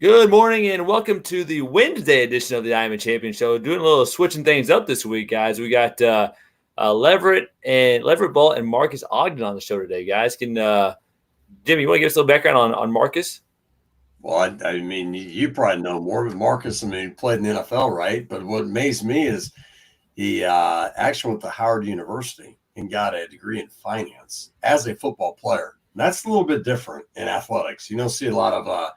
Good morning and welcome to the Wednesday edition of the Diamond Champion Show. Doing a little switching things up this week, guys. We got Leverett Ball and Marques Ogden on the show today, guys. Can Jimmy, you want to give us a little background on Marques? Well, I mean, you probably know more, but Marques, he played in the NFL, right? But what amazed me is he actually went to Howard University and got a degree in finance as a football player. And that's a little bit different in athletics. You don't see a lot of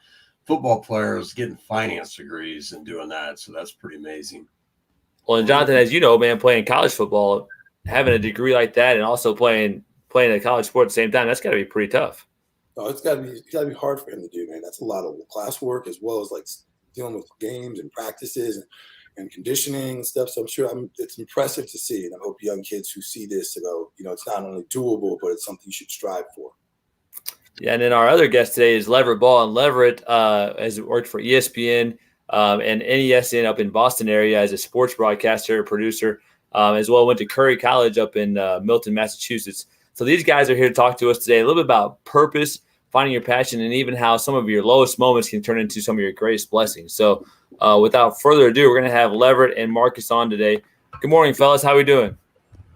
football players getting finance degrees and doing that, so that's pretty amazing. Well, and Jonathan, as you know, man, playing college football, having a degree like that, and also playing a college sport at the same time, that's got to be pretty tough. No, it's got to be hard for him to do, man. That's a lot of classwork as well as like dealing with games and practices and conditioning and stuff. So I'm sure it's impressive to see, and I hope young kids who see this go, it's not only doable, but it's something you should strive for. Yeah, and then our other guest today is Leverett Ball, and Leverett has worked for ESPN and NESN up in Boston area as a sports broadcaster, producer, as well. Went to Curry College up in Milton, Massachusetts. So these guys are here to talk to us today a little bit about purpose, finding your passion, and even how some of your lowest moments can turn into some of your greatest blessings. So without further ado, we're going to have Leverett and Marques on today. Good morning, fellas. How are we doing?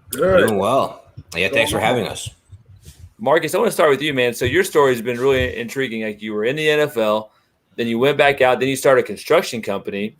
Good. Doing well. Yeah, thanks for having us. Marques, I want to start with you, man. So your story has been really intriguing. Like, you were in the NFL, then you went back out, then you started a construction company,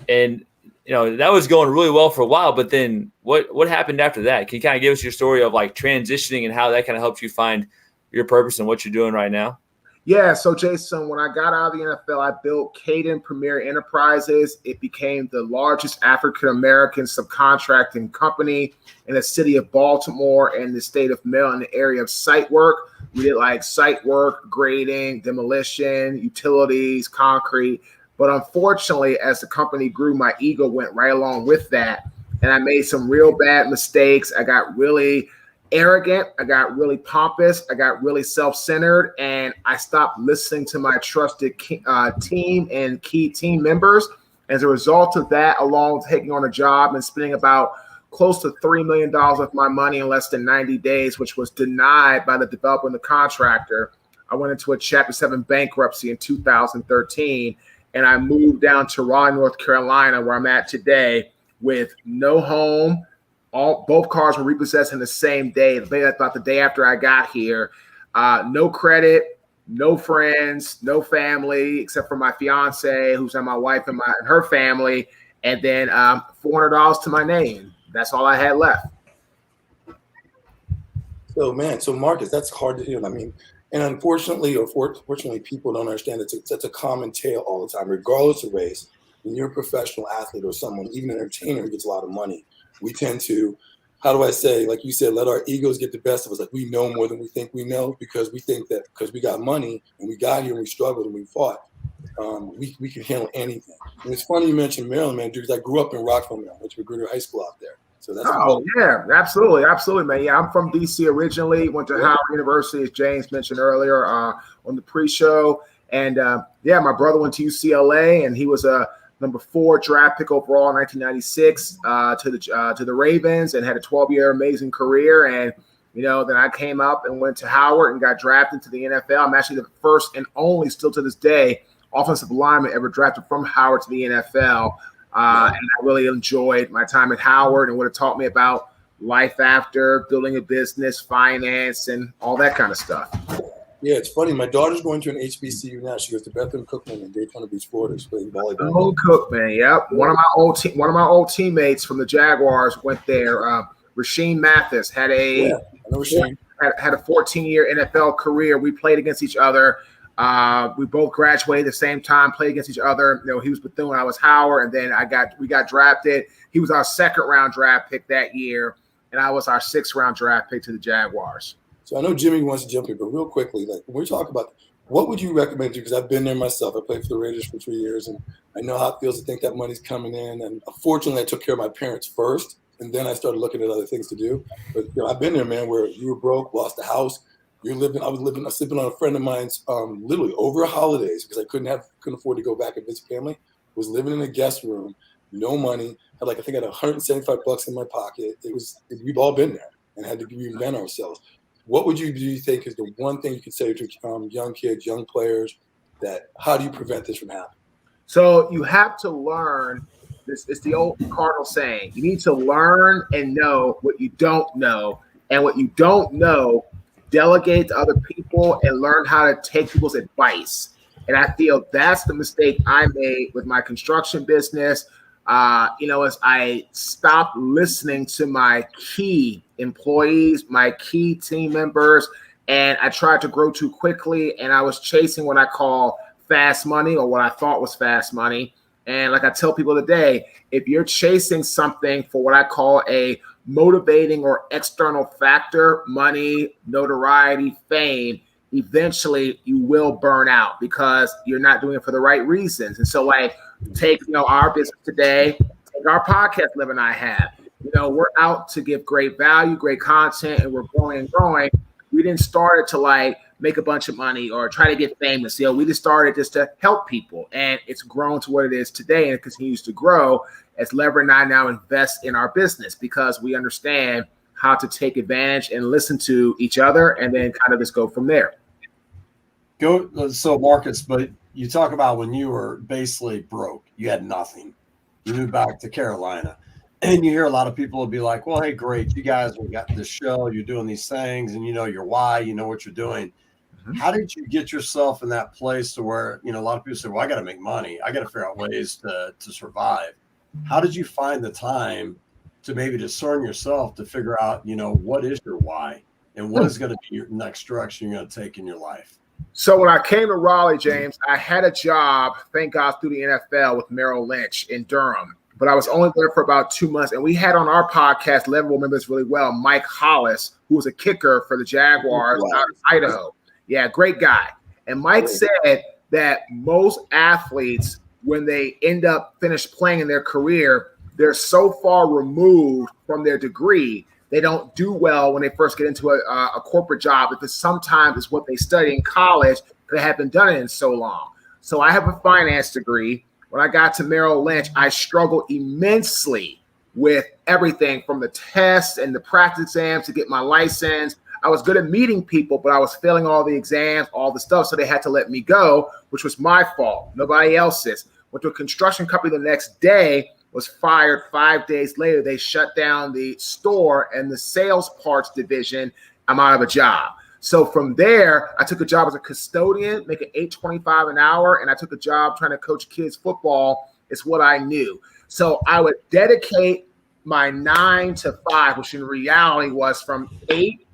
and that was going really well for a while. But then what happened after that? Can you kind of give us your story of like transitioning and how that kind of helped you find your purpose and what you're doing right now? Yeah, so Jason, when I got out of the NFL, I built Kayden Premier Enterprises. It became the largest African-American subcontracting company in the city of Baltimore and the state of Maryland, in the area of site work. We did like site work, grading, demolition, utilities, concrete. But unfortunately, as the company grew, my ego went right along with that. And I made some real bad mistakes. I got really arrogant. I got really pompous. I got really self-centered, and I stopped listening to my trusted team and key team members. As a result of that, along with taking on a job and spending about close to $3 million of my money in less than 90 days, which was denied by the developer and the contractor, I went into a Chapter 7 bankruptcy in 2013, and I moved down to Raleigh, North Carolina, where I'm at today, with no home. Both cars were repossessed in the same day. About the day after I got here. No credit, no friends, no family, except for my fiance, who's my wife and her family, and then $400 to my name. That's all I had left. So Marques, that's hard to hear. And unfortunately or fortunately, people don't understand that's a common tale all the time, regardless of race. When you're a professional athlete or someone, even an entertainer who gets a lot of money, we tend to, like you said, let our egos get the best of us. Like, we know more than we think we know, because we think that because we got money and we got here and we struggled and we fought, we can handle anything. And it's funny you mentioned Maryland, man, because I grew up in Rockville, Maryland, went to Magruder High School out there. So that's yeah, absolutely, man. Yeah, I'm from DC originally. Went to Howard University, as James mentioned earlier on the pre-show, and my brother went to UCLA, and he was a number 4 draft pick overall in 1996 to the Ravens, and had a 12-year amazing career. And then I came up and went to Howard and got drafted to the NFL. I'm actually the first and only, still to this day, offensive lineman ever drafted from Howard to the NFL. And I really enjoyed my time at Howard and what it taught me about life after, building a business, finance, and all that kind of stuff. Yeah, it's funny. My daughter's going to an HBCU now. She goes to Bethune Cookman in Daytona Beach, Florida. She's playing volleyball. Oh, Cookman, yep. One of my old teammates from the Jaguars went there. Rasheem Mathis had a 14-year NFL career. We played against each other. We both graduated at the same time, played against each other. He was Bethune, I was Howard, and then we got drafted. He was our 2nd-round draft pick that year, and I was our 6th-round draft pick to the Jaguars. So I know Jimmy wants to jump in, but real quickly, like, when we talk about what would you recommend to, because I've been there myself. I played for the Raiders for 3 years, and I know how it feels to think that money's coming in. And fortunately, I took care of my parents first, and then I started looking at other things to do. But I've been there, man, where you were broke, lost a house. I was sleeping on a friend of mine's literally over holidays, because I couldn't afford to go back and visit family. Was living in a guest room, no money. I think I had $175 in my pocket. We've all been there and had to reinvent ourselves. What do you think is the one thing you could say to young kids, young players, that how do you prevent this from happening? So you have to learn. It's the old cardinal saying. You need to learn and know what you don't know. And what you don't know, delegate to other people and learn how to take people's advice. And I feel that's the mistake I made with my construction business. As I stopped listening to my key employees, my key team members, and I tried to grow too quickly. And I was chasing what I call fast money, or what I thought was fast money. And like I tell people today, if you're chasing something for what I call a motivating or external factor, money, notoriety, fame, eventually you will burn out because you're not doing it for the right reasons. And so like take, our business today, take our podcast Liv and I have, we're out to give great value, great content, and we're growing and growing. We didn't start it to like make a bunch of money or try to get famous. We just started just to help people, and it's grown to what it is today, and it continues to grow as Leverett and I now invest in our business because we understand how to take advantage and listen to each other, and then kind of just go from there. So Marques, but you talk about when you were basically broke, you had nothing. You moved back to Carolina. And you hear a lot of people will be like, well, hey, great. You guys have got this show. You're doing these things and you know your why, you know what you're doing. Mm-hmm. How did you get yourself in that place to where, a lot of people say, well, I got to make money. I got to figure out ways to survive. How did you find the time to maybe discern yourself to figure out, what is your why and what is going to be your next direction you're going to take in your life? So when I came to Raleigh, James, I had a job, thank God, through the NFL with Merrill Lynch in Durham. But I was only there for about 2 months. And we had on our podcast, Leverett will remember this really well, Mike Hollis, who was a kicker for the Jaguars out of Idaho. Yeah, great guy. And Mike said that most athletes, when they finish playing in their career, they're so far removed from their degree, they don't do well when they first get into a corporate job because sometimes it's what they study in college, they haven't done it in so long. So I have a finance degree. When I got to Merrill Lynch, I struggled immensely with everything from the tests and the practice exams to get my license. I was good at meeting people, but I was failing all the exams, all the stuff. So they had to let me go, which was my fault. Nobody else's. Went to a construction company the next day, was fired 5 days later. They shut down the store and the sales parts division. I'm out of a job. So from there, I took a job as a custodian, making $8.25 an hour, and I took a job trying to coach kids football. It's what I knew. So I would dedicate my 9 to 5, which in reality was from 8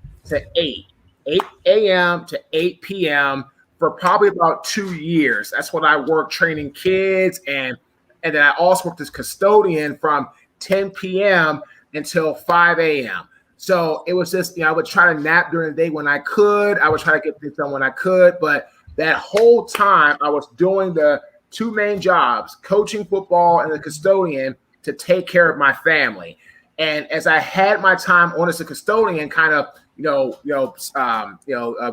a.m. to 8 p.m. for probably about 2 years. That's what I worked training kids, and then I also worked as custodian from 10 p.m. until 5 a.m. So it was just, I would try to nap during the day when I could. I would try to get things done when I could. But that whole time I was doing the 2 main jobs, coaching football and the custodian, to take care of my family. And as I had my time on as a custodian, kind of,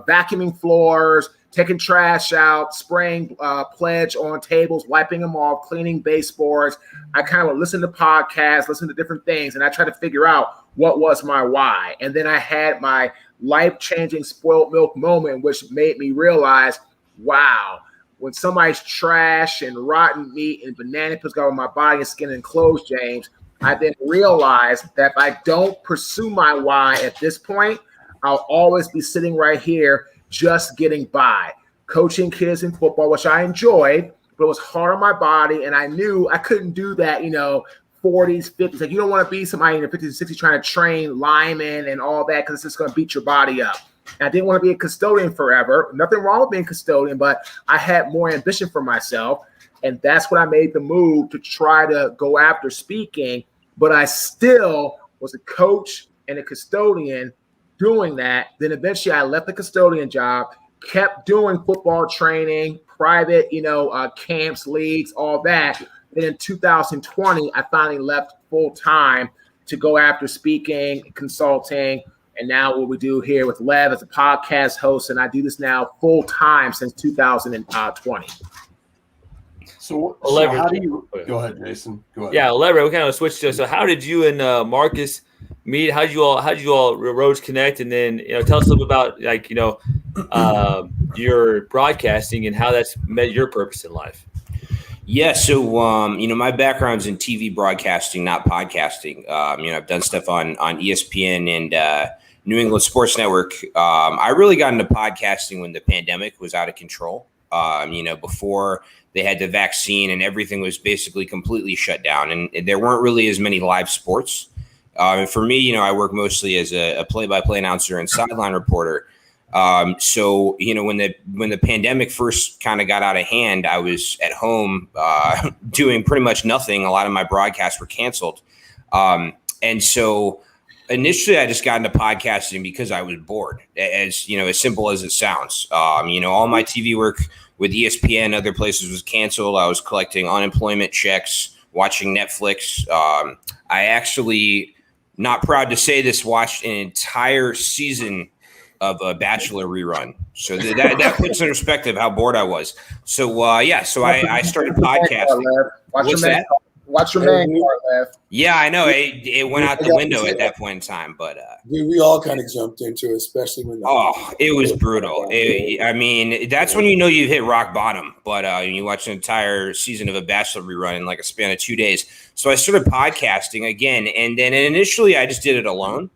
vacuuming floors, taking trash out, spraying pledge on tables, wiping them off, cleaning baseboards, I kind of would listen to podcasts, listen to different things, and I tried to figure out what was my why. And then I had my life-changing spoiled milk moment, which made me realize, wow, when somebody's trash and rotten meat and banana peels got on my body and skin and clothes, James, I then realized that if I don't pursue my why at this point, I'll always be sitting right here just getting by, coaching kids in football, which I enjoyed, but it was hard on my body. And I knew I couldn't do that, 40s, 50s. Like, you don't want to be somebody in the 50s and 60s trying to train linemen and all that, because it's just going to beat your body up. And I didn't want to be a custodian forever. Nothing wrong with being a custodian, but I had more ambition for myself. And that's when I made the move to try to go after speaking. But I still was a coach and a custodian doing that. Then eventually I left the custodian job, kept doing football training, private, camps, leagues, all that. Then in 2020, I finally left full time to go after speaking, consulting, and now what we do here with Lev as a podcast host. And I do this now full time since 2020. So Leverett, how do you go ahead, Jason? Go ahead. Yeah, Leverett. We kind of switched to. So, how did you and Marques meet? How did you all roads connect? And then tell us a little about your broadcasting and how that's met your purpose in life. Yeah, so my background's in TV broadcasting, not podcasting. I've done stuff on ESPN and New England Sports Network. I really got into podcasting when the pandemic was out of control. Before they had the vaccine and everything was basically completely shut down, and there weren't really as many live sports. And for me, I work mostly as a play-by-play announcer and sideline reporter. So when the pandemic first kind of got out of hand, I was at home doing pretty much nothing. A lot of my broadcasts were canceled. And so initially I just got into podcasting because I was bored, as simple as it sounds. All my TV work with ESPN, other places was canceled. I was collecting unemployment checks, watching Netflix. I actually, not proud to say this, watched an entire season of a Bachelor rerun. So that puts in perspective how bored I was. So I started podcasting. Watch your man part, Lev. Yeah, I know. It went out the window at that point in time, but we all kind of jumped into it, especially when it was brutal. That's when you've hit rock bottom. But you watch an entire season of a Bachelor rerun in like a span of 2 days. So I started podcasting again, and then initially I just did it alone.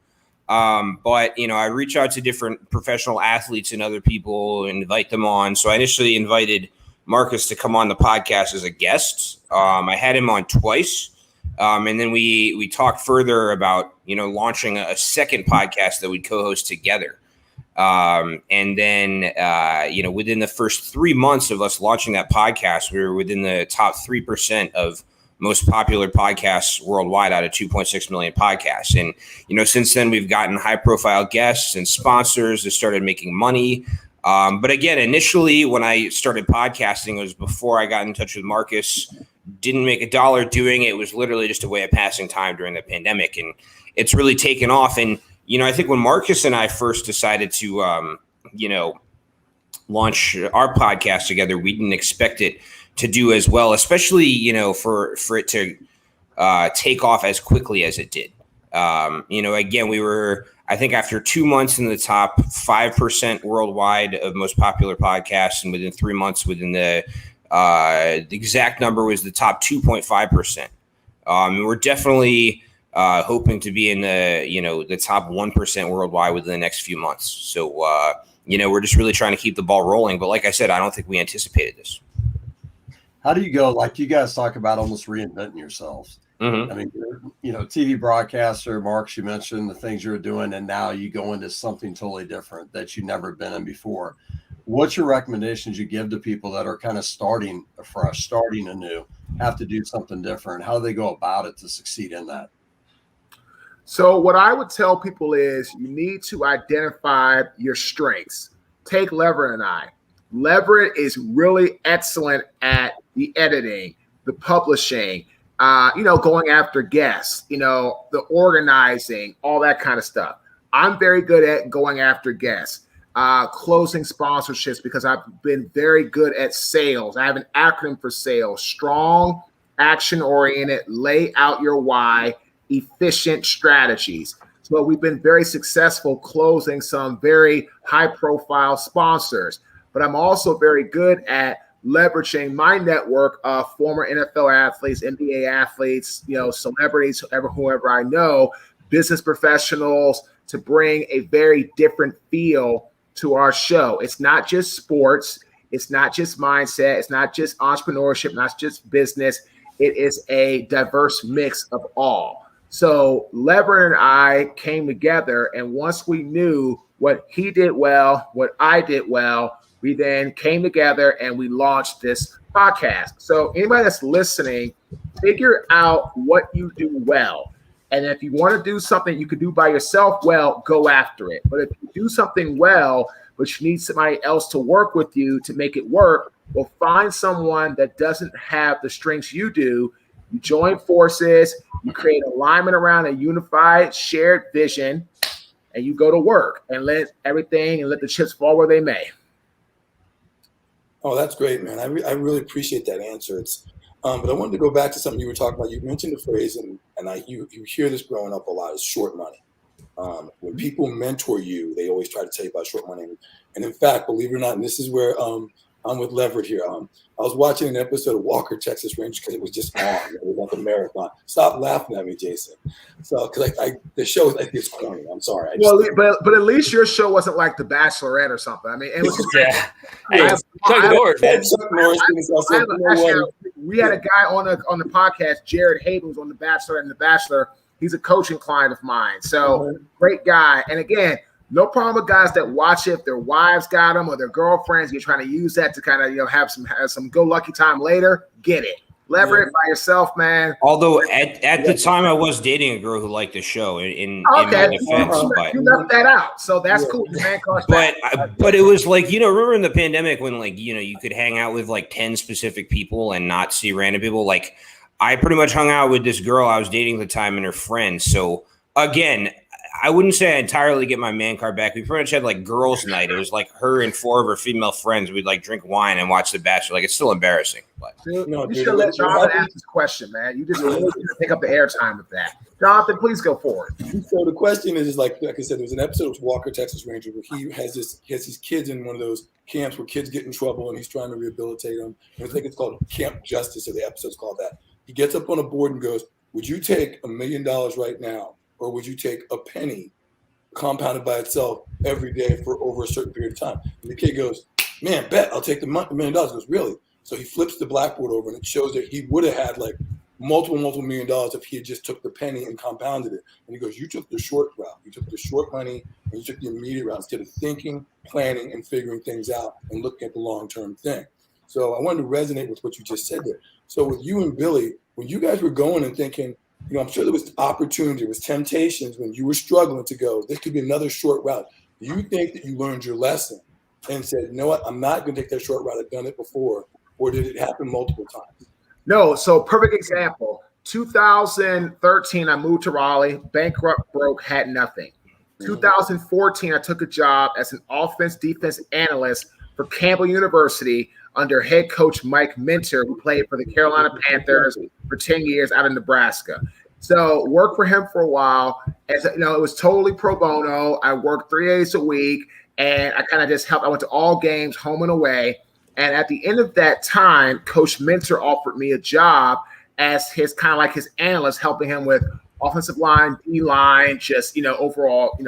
But I reach out to different professional athletes and other people and invite them on. So I initially invited Marques to come on the podcast as a guest. I had him on twice. And then we talked further about, launching a second podcast that we'd co-host together. And then, within the first 3 months of us launching that podcast, we were within the top 3% of most popular podcasts worldwide out of 2.6 million podcasts. And, since then we've gotten high profile guests and sponsors that started making money. But again, initially when I started podcasting, it was before I got in touch with Marques. Didn't make a dollar doing it. It was literally just a way of passing time during the pandemic. And it's really taken off. And, I think when Marques and I first decided to, launch our podcast together, we didn't expect it to do as well, especially, for it to take off as quickly as it did. Again, we were, I think after 2 months in the top 5% worldwide of most popular podcasts, and within 3 months within the exact number was the top 2.5%. We're definitely hoping to be in the top 1% worldwide within the next few months. So, we're just really trying to keep the ball rolling. But like I said, I don't think we anticipated this. How do you go? Like you guys talk about almost reinventing yourselves. Mm-hmm. I mean, TV broadcaster, Marques, you mentioned the things you were doing, and now you go into something totally different that you've never been in before. What's your recommendations you give to people that are kind of starting afresh, starting anew, have to do something different? How do they go about it to succeed in that? So what I would tell people is you need to identify your strengths. Take Leverett and I. Leverett is really excellent at the editing, the publishing, going after guests, the organizing, all that kind of stuff. I'm very good at going after guests, closing sponsorships because I've been very good at sales. I have an acronym for sales: strong, action-oriented, lay out your why, efficient strategies. So we've been very successful closing some very high-profile sponsors. But I'm also very good at leveraging my network of former NFL athletes, NBA athletes, celebrities, whoever I know, business professionals, to bring a very different feel to our show. It's not just sports. It's not just mindset. It's not just entrepreneurship, not just business. It is a diverse mix of all. So Leverett and I came together, and once we knew what he did well, what I did well, we then came together and we launched this podcast. So anybody that's listening, figure out what you do well. And if you want to do something you could do by yourself well, go after it. But if you do something well, but you need somebody else to work with you to make it work, well, find someone that doesn't have the strengths you do. You join forces, you create alignment around a unified, shared vision, and you go to work and let the chips fall where they may. Oh, that's great, man. I really appreciate that answer. But I wanted to go back to something you were talking about. You mentioned the phrase, and you hear this growing up a lot, is short money. When people mentor you, they always try to tell you about short money. And in fact, believe it or not, and this is where I'm with Leverett here. I was watching an episode of Walker, Texas Ranger, because it was just on. It was like a marathon. Stop laughing at me, Jason. So, because the show, I think it's corny. I'm sorry. But at least your show wasn't like The Bachelorette or something. I mean, it was. We had a guy on the podcast, Jared Hayden, who's on The Bachelor and The Bachelor. He's a coaching client of mine. So great guy. And again, no problem with guys that watch it. If their wives got them or their girlfriends, you're trying to use that to kind of have some go lucky time later. Get it. Leverett by yourself, man. Although at the time I was dating a girl who liked the show. In my defense, but you left that out, so that's cool. But it was like, remember in the pandemic when you could hang out with like 10 specific people and not see random people. Like I pretty much hung out with this girl I was dating at the time and her friends. So again, I wouldn't say I entirely get my man card back. We pretty much had like girls' night. It was like her and 4 of her female friends. We'd like drink wine and watch The Bachelor. Like it's still embarrassing. But you should let Jonathan ask this question, man. You just really pick up the airtime with that. Jonathan, please go forward. So the question is like I said, there's an episode of Walker, Texas Ranger, where he has these kids in one of those camps where kids get in trouble and he's trying to rehabilitate them. And I think it's called Camp Justice, or the episode's called that. He gets up on a board and goes, "Would you take $1 million right now? Or would you take a penny compounded by itself every day for over a certain period of time?" And the kid goes, "Man, bet I'll take the $1 million." He goes, "Really?" So he flips the blackboard over and it shows that he would have had like multiple $1 million if he had just took the penny and compounded it. And he goes, "You took the short route. You took the short money and you took the immediate route instead of thinking, planning, and figuring things out and looking at the long-term thing." So I wanted to resonate with what you just said there. So with you and Billy, when you guys were going and thinking, I'm sure there was opportunity, there was temptations when you were struggling to go, this could be another short route. Do you think that you learned your lesson and said, "You know what, I'm not going to take that short route. I've done it before"? Or did it happen multiple times? No. So perfect example. 2013, I moved to Raleigh, bankrupt, broke, had nothing. 2014, I took a job as an offense-defense analyst for Campbell University under head coach Mike Minter, who played for the Carolina Panthers for 10 years out of Nebraska. So worked for him for a while. As it was totally pro bono. I worked 3 days a week, and I kind of just helped. I went to all games, home and away. And at the end of that time, Coach Minter offered me a job as his kind of like his analyst, helping him with offensive line, D-line, just overall,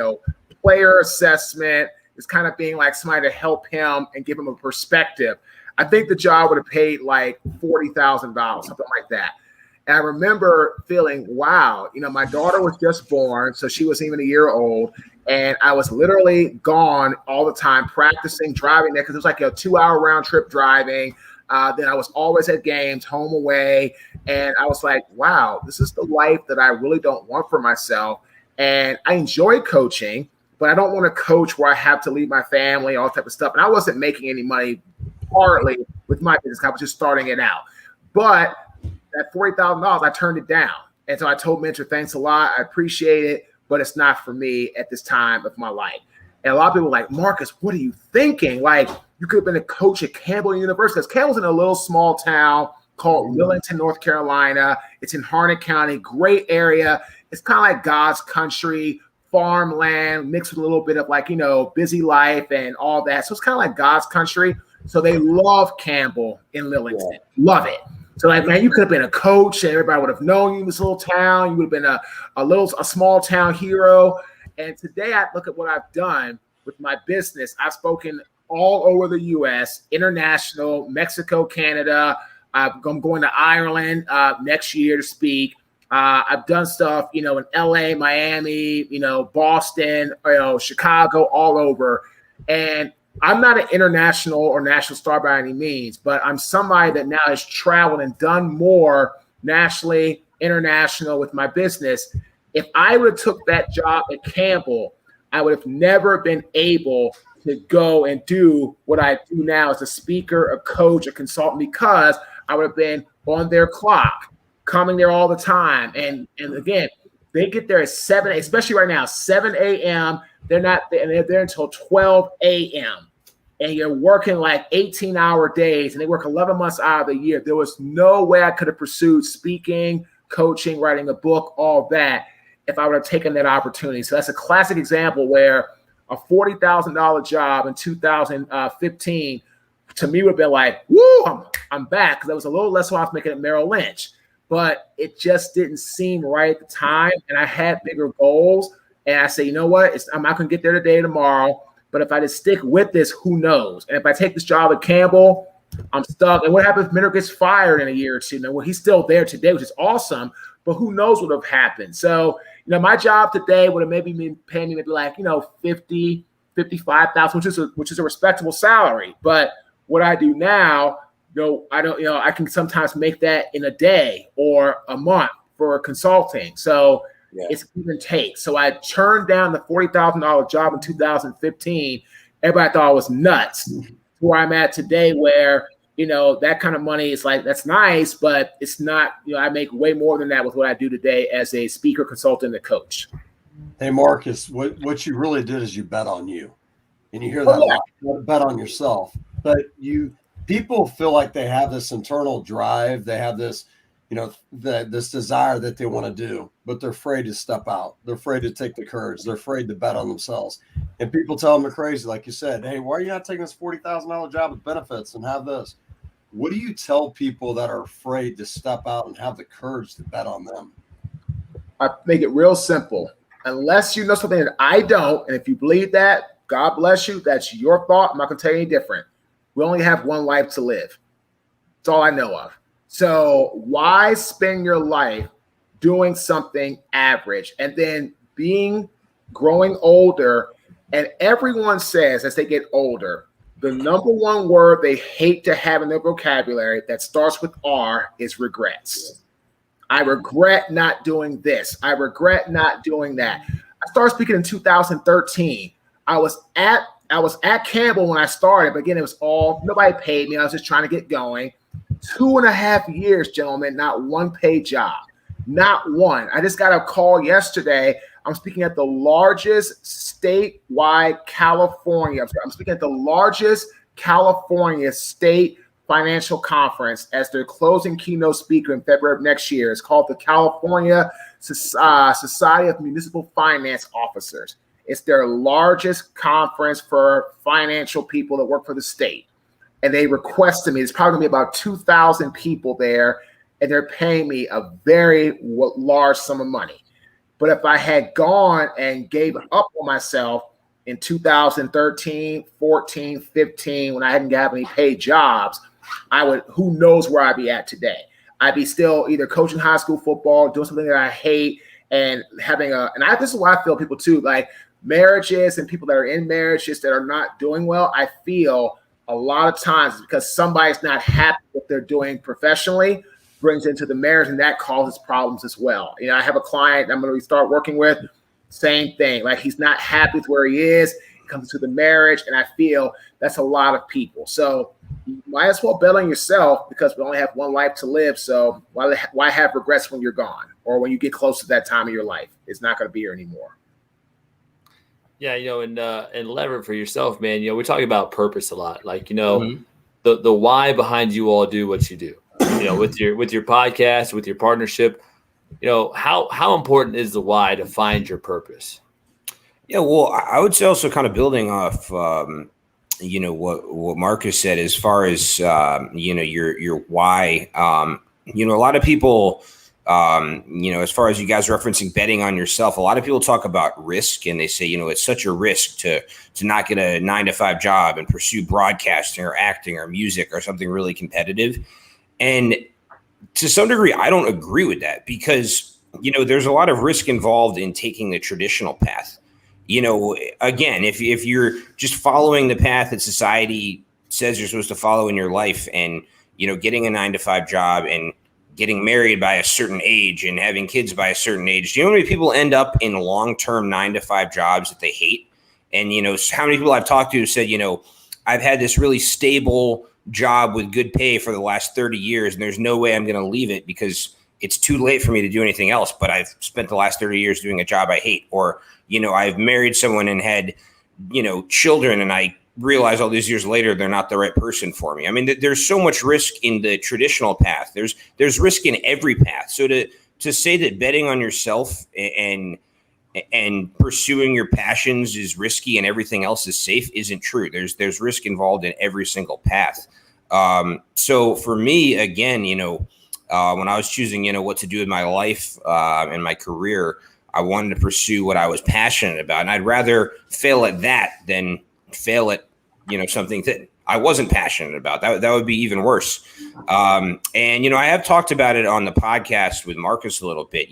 player assessment. It's kind of being like somebody to help him and give him a perspective. I think the job would have paid like $40,000, something like that. And I remember feeling, wow, my daughter was just born, so she wasn't even a year old. And I was literally gone all the time, practicing, driving there, because it was like a 2-hour round trip driving. Then I was always at games, home, away. And I was like, wow, this is the life that I really don't want for myself. And I enjoy coaching, but I don't want to coach where I have to leave my family, all type of stuff. And I wasn't making any money partly with my business. I was just starting it out. But that $40,000, I turned it down. And so I told Mentor, thanks a lot. I appreciate it, but it's not for me at this time of my life. And a lot of people were like, "Marques, what are you thinking? Like, you could have been a coach at Campbell University." Because Campbell's in a little small town called Willington, North Carolina. It's in Harnett County, great area. It's kind of like God's country, farmland, mixed with a little bit of like, busy life and all that. So it's kind of like God's country. So they love Campbell in Lillington. Love it. So like, man, you could have been a coach and everybody would have known you in this little town. You would have been a small town hero. And today I look at what I've done with my business. I've spoken all over the U.S., international, Mexico, Canada. I'm going to Ireland next year to speak. I've done stuff, in L.A., Miami, Boston, Chicago, all over. And I'm not an international or national star by any means, but I'm somebody that now has traveled and done more nationally, international with my business. If I would have took that job at Campbell, I would have never been able to go and do what I do now as a speaker, a coach, a consultant, because I would have been on their clock, coming there all the time. And again, they get there at 7, especially right now, 7 a.m. They're not there, and they're there until 12 a.m. and you're working like 18-hour days, and they work 11 months out of the year. There was no way I could have pursued speaking, coaching, writing a book, all that, if I would have taken that opportunity. So that's a classic example where a $40,000 job in 2015 to me would have been like, woo, I'm back, because that was a little less than I was making at Merrill Lynch. But it just didn't seem right at the time, and I had bigger goals. And I say, you know what? I'm not going to get there today, tomorrow. But if I just stick with this, who knows? And if I take this job at Campbell, I'm stuck. And what happens if Minter gets fired in a year or two? Now, well, he's still there today, which is awesome. But who knows what would have happened? So, my job today would have maybe been paying me maybe like, 50, 55,000, which is a respectable salary. But what I do now, I can sometimes make that in a day or a month for consulting. So it's give and take. So I turned down the $40,000 job in 2015. Everybody thought I was nuts. Where I'm at today, where that kind of money is like, that's nice, but it's not. I make way more than that with what I do today as a speaker, consultant, and coach. Hey, Marques, what you really did is you bet on you, and you hear that a lot. You bet on yourself, but people feel like they have this internal drive. They have this, this desire that they want to do, but they're afraid to step out. They're afraid to take the courage. They're afraid to bet on themselves. And people tell them they're crazy. Like you said, hey, why are you not taking this $40,000 job with benefits and have this? What do you tell people that are afraid to step out and have the courage to bet on them? I make it real simple. Unless you know something that I don't, and if you believe that, God bless you. That's your thought. I'm not going to tell you any different. We only have one life to live. That's all I know of. So why spend your life doing something average and then growing older? And everyone says as they get older, the number one word they hate to have in their vocabulary that starts with R is regrets. I regret not doing this. I regret not doing that. I started speaking in 2013. I was at Campbell when I started, but again, it was nobody paid me. I was just trying to get going. 2.5 years, gentlemen, not one paid job, not one. I just got a call yesterday. I'm speaking at the largest statewide California. I'm speaking at the largest California state financial conference as their closing keynote speaker in February of next year. It's called the California Society of Municipal Finance Officers. It's their largest conference for financial people that work for the state. And they requested me, it's probably gonna be about 2,000 people there, and they're paying me a very large sum of money. But if I had gone and gave up on myself in 2013, 14, 15, when I hadn't got any paid jobs, who knows where I'd be at today. I'd be still either coaching high school football, doing something that I hate, and this is why I feel people too, like marriages and people that are in marriages that are not doing well, I feel a lot of times it's because somebody's not happy with what they're doing professionally, brings into the marriage, and that causes problems as well. I have a client I'm going to start working with, same thing. Like he's not happy with where he is, it comes to the marriage, and I feel that's a lot of people. So you might as well bet on yourself because we only have one life to live. So why have regrets when you're gone or when you get close to that time of your life? It's not going to be here anymore. Yeah, and Leverett for yourself, man, we talk about purpose a lot. Like, the why behind you all do what you do. With your podcast, with your partnership, how important is the why to find your purpose? Yeah, well, I would say also kind of building off, what Marques said as far as your why. A lot of people, as far as you guys referencing betting on yourself, a lot of people talk about risk, and they say, it's such a risk to not get a 9-to-5 job and pursue broadcasting or acting or music or something really competitive. And to some degree, I don't agree with that because, there's a lot of risk involved in taking the traditional path. Again, if you're just following the path that society says you're supposed to follow in your life and, getting a 9-to-5 job and getting married by a certain age and having kids by a certain age, do you know how many people end up in long-term 9-to-5 jobs that they hate? And, how many people I've talked to said, I've had this really stable job with good pay for the last 30 years, and there's no way I'm going to leave it because it's too late for me to do anything else. But I've spent the last 30 years doing a job I hate. Or, I've married someone and had, children, and I realize all these years later they're not the right person for me. I mean, there's so much risk in the traditional path. There's risk in every path. So to say that betting on yourself and pursuing your passions is risky and everything else is safe isn't true. There's risk involved in every single path. So for me, again, when I was choosing, what to do with my life and my career, I wanted to pursue what I was passionate about. And I'd rather fail at that than fail at, something that I wasn't passionate about. That would be even worse. And, I have talked about it on the podcast with Marques a little bit.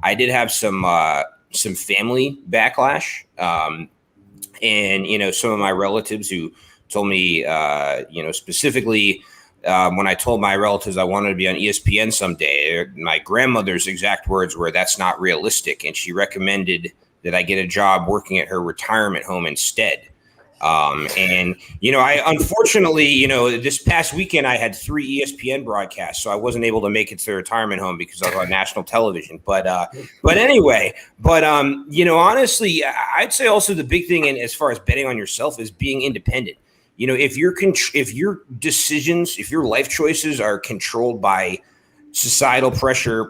I did have some family backlash. And, some of my relatives who told me, specifically when I told my relatives I wanted to be on ESPN someday, my grandmother's exact words were, "That's not realistic." And she recommended that I get a job working at her retirement home instead. I unfortunately, this past weekend I had 3 ESPN broadcasts, so I wasn't able to make it to the retirement home because I was on national television. But anyway, honestly, I'd say also the big thing, as far as betting on yourself, is being independent. If your decisions, if your life choices are controlled by societal pressure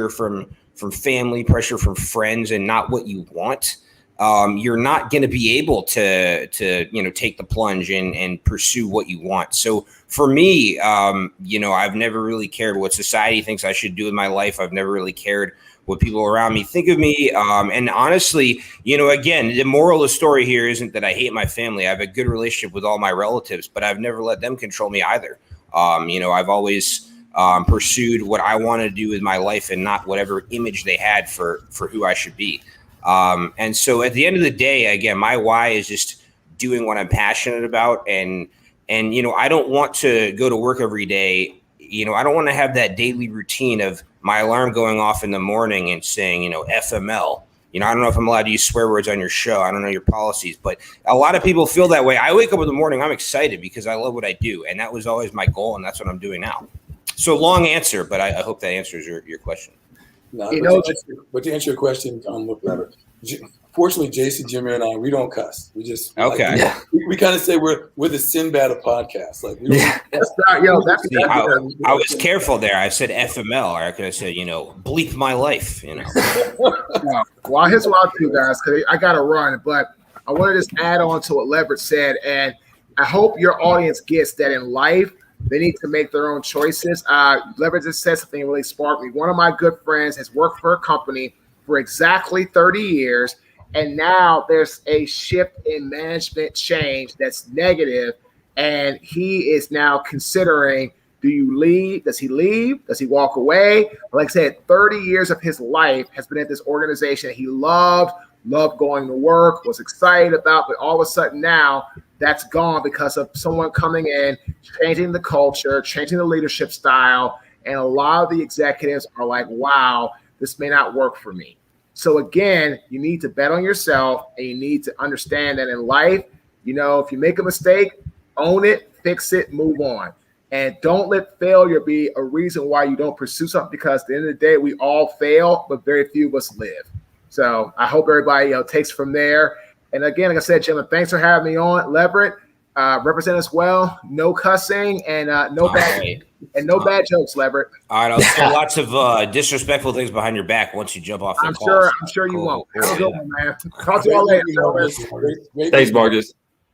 from family, pressure from friends, and not what you want, you're not going to be able to take the plunge and pursue what you want. So for me, I've never really cared what society thinks I should do with my life. I've never really cared what people around me think of me. And honestly, again, the moral of the story here isn't that I hate my family. I have a good relationship with all my relatives, but I've never let them control me either. I've always pursued what I wanted to do with my life and not whatever image they had for who I should be. And so at the end of the day, again, my why is just doing what I'm passionate about. And I don't want to go to work every day. I don't want to have that daily routine of my alarm going off in the morning and saying, FML. I don't know if I'm allowed to use swear words on your show. I don't know your policies, but a lot of people feel that way. I wake up in the morning, I'm excited because I love what I do. And that was always my goal. And that's what I'm doing now. So long answer, but I hope that answers your question. No, but to answer your question, Leverett, fortunately, JC, Jimmy, and I, we don't cuss. We just okay. We kind of say we're the Sinbad of podcasts. Like, I was careful there. I said FML, or I could have said, bleep my life. Well, here's what I'll do, guys, because I got to run. But I want to just add on to what Leverett said, and I hope your audience gets that in life. They need to make their own choices. Leverett just said something really sparked me. One of my good friends has worked for a company for exactly 30 years, and now there's a shift in management change that's negative, and he is now considering, do you leave? Does he leave? Does he walk away? Like I said, 30 years of his life has been at this organization that he loved going to work, was excited about, but all of a sudden now that's gone because of someone coming in, changing the culture, changing the leadership style. And a lot of the executives are like, wow, this may not work for me. So again, you need to bet on yourself, and you need to understand that in life, if you make a mistake, own it, fix it, move on. And don't let failure be a reason why you don't pursue something, because at the end of the day, we all fail, but very few of us live. So I hope everybody takes from there. And again, like I said, gentlemen, thanks for having me on. Leverett, represent us well. No cussing and no bad jokes, Leverett. All right, I'll say lots of disrespectful things behind your back once you jump off the call. I'm sure you won't. Have a good one, man. Talk to y'all later. Thanks, Marques.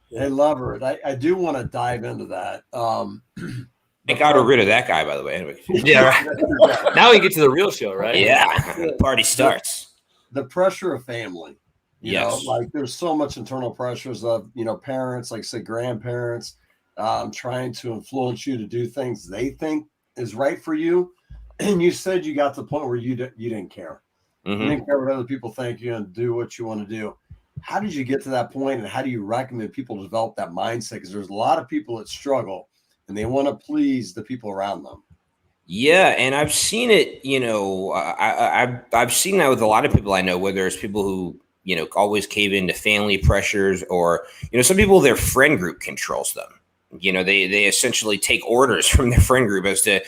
Hey, Leverett, I do want to dive into that. I got rid of that guy, by the way. Anyway. Yeah, right. Now we get to the real show, right? Yeah, party starts. The pressure of family. Yes. There's so much internal pressures of, parents, like say grandparents, trying to influence you to do things they think is right for you. And you said you got to the point where you didn't care. Mm-hmm. You didn't care what other people think. You're going to do what you want to do. How did you get to that point, and how do you recommend people develop that mindset? Because there's a lot of people that struggle and they want to please the people around them. Yeah, and I've seen it, I've seen that with a lot of people I know, whether it's people who, always cave into family pressures, or, some people, their friend group controls them. They essentially take orders from their friend group as to,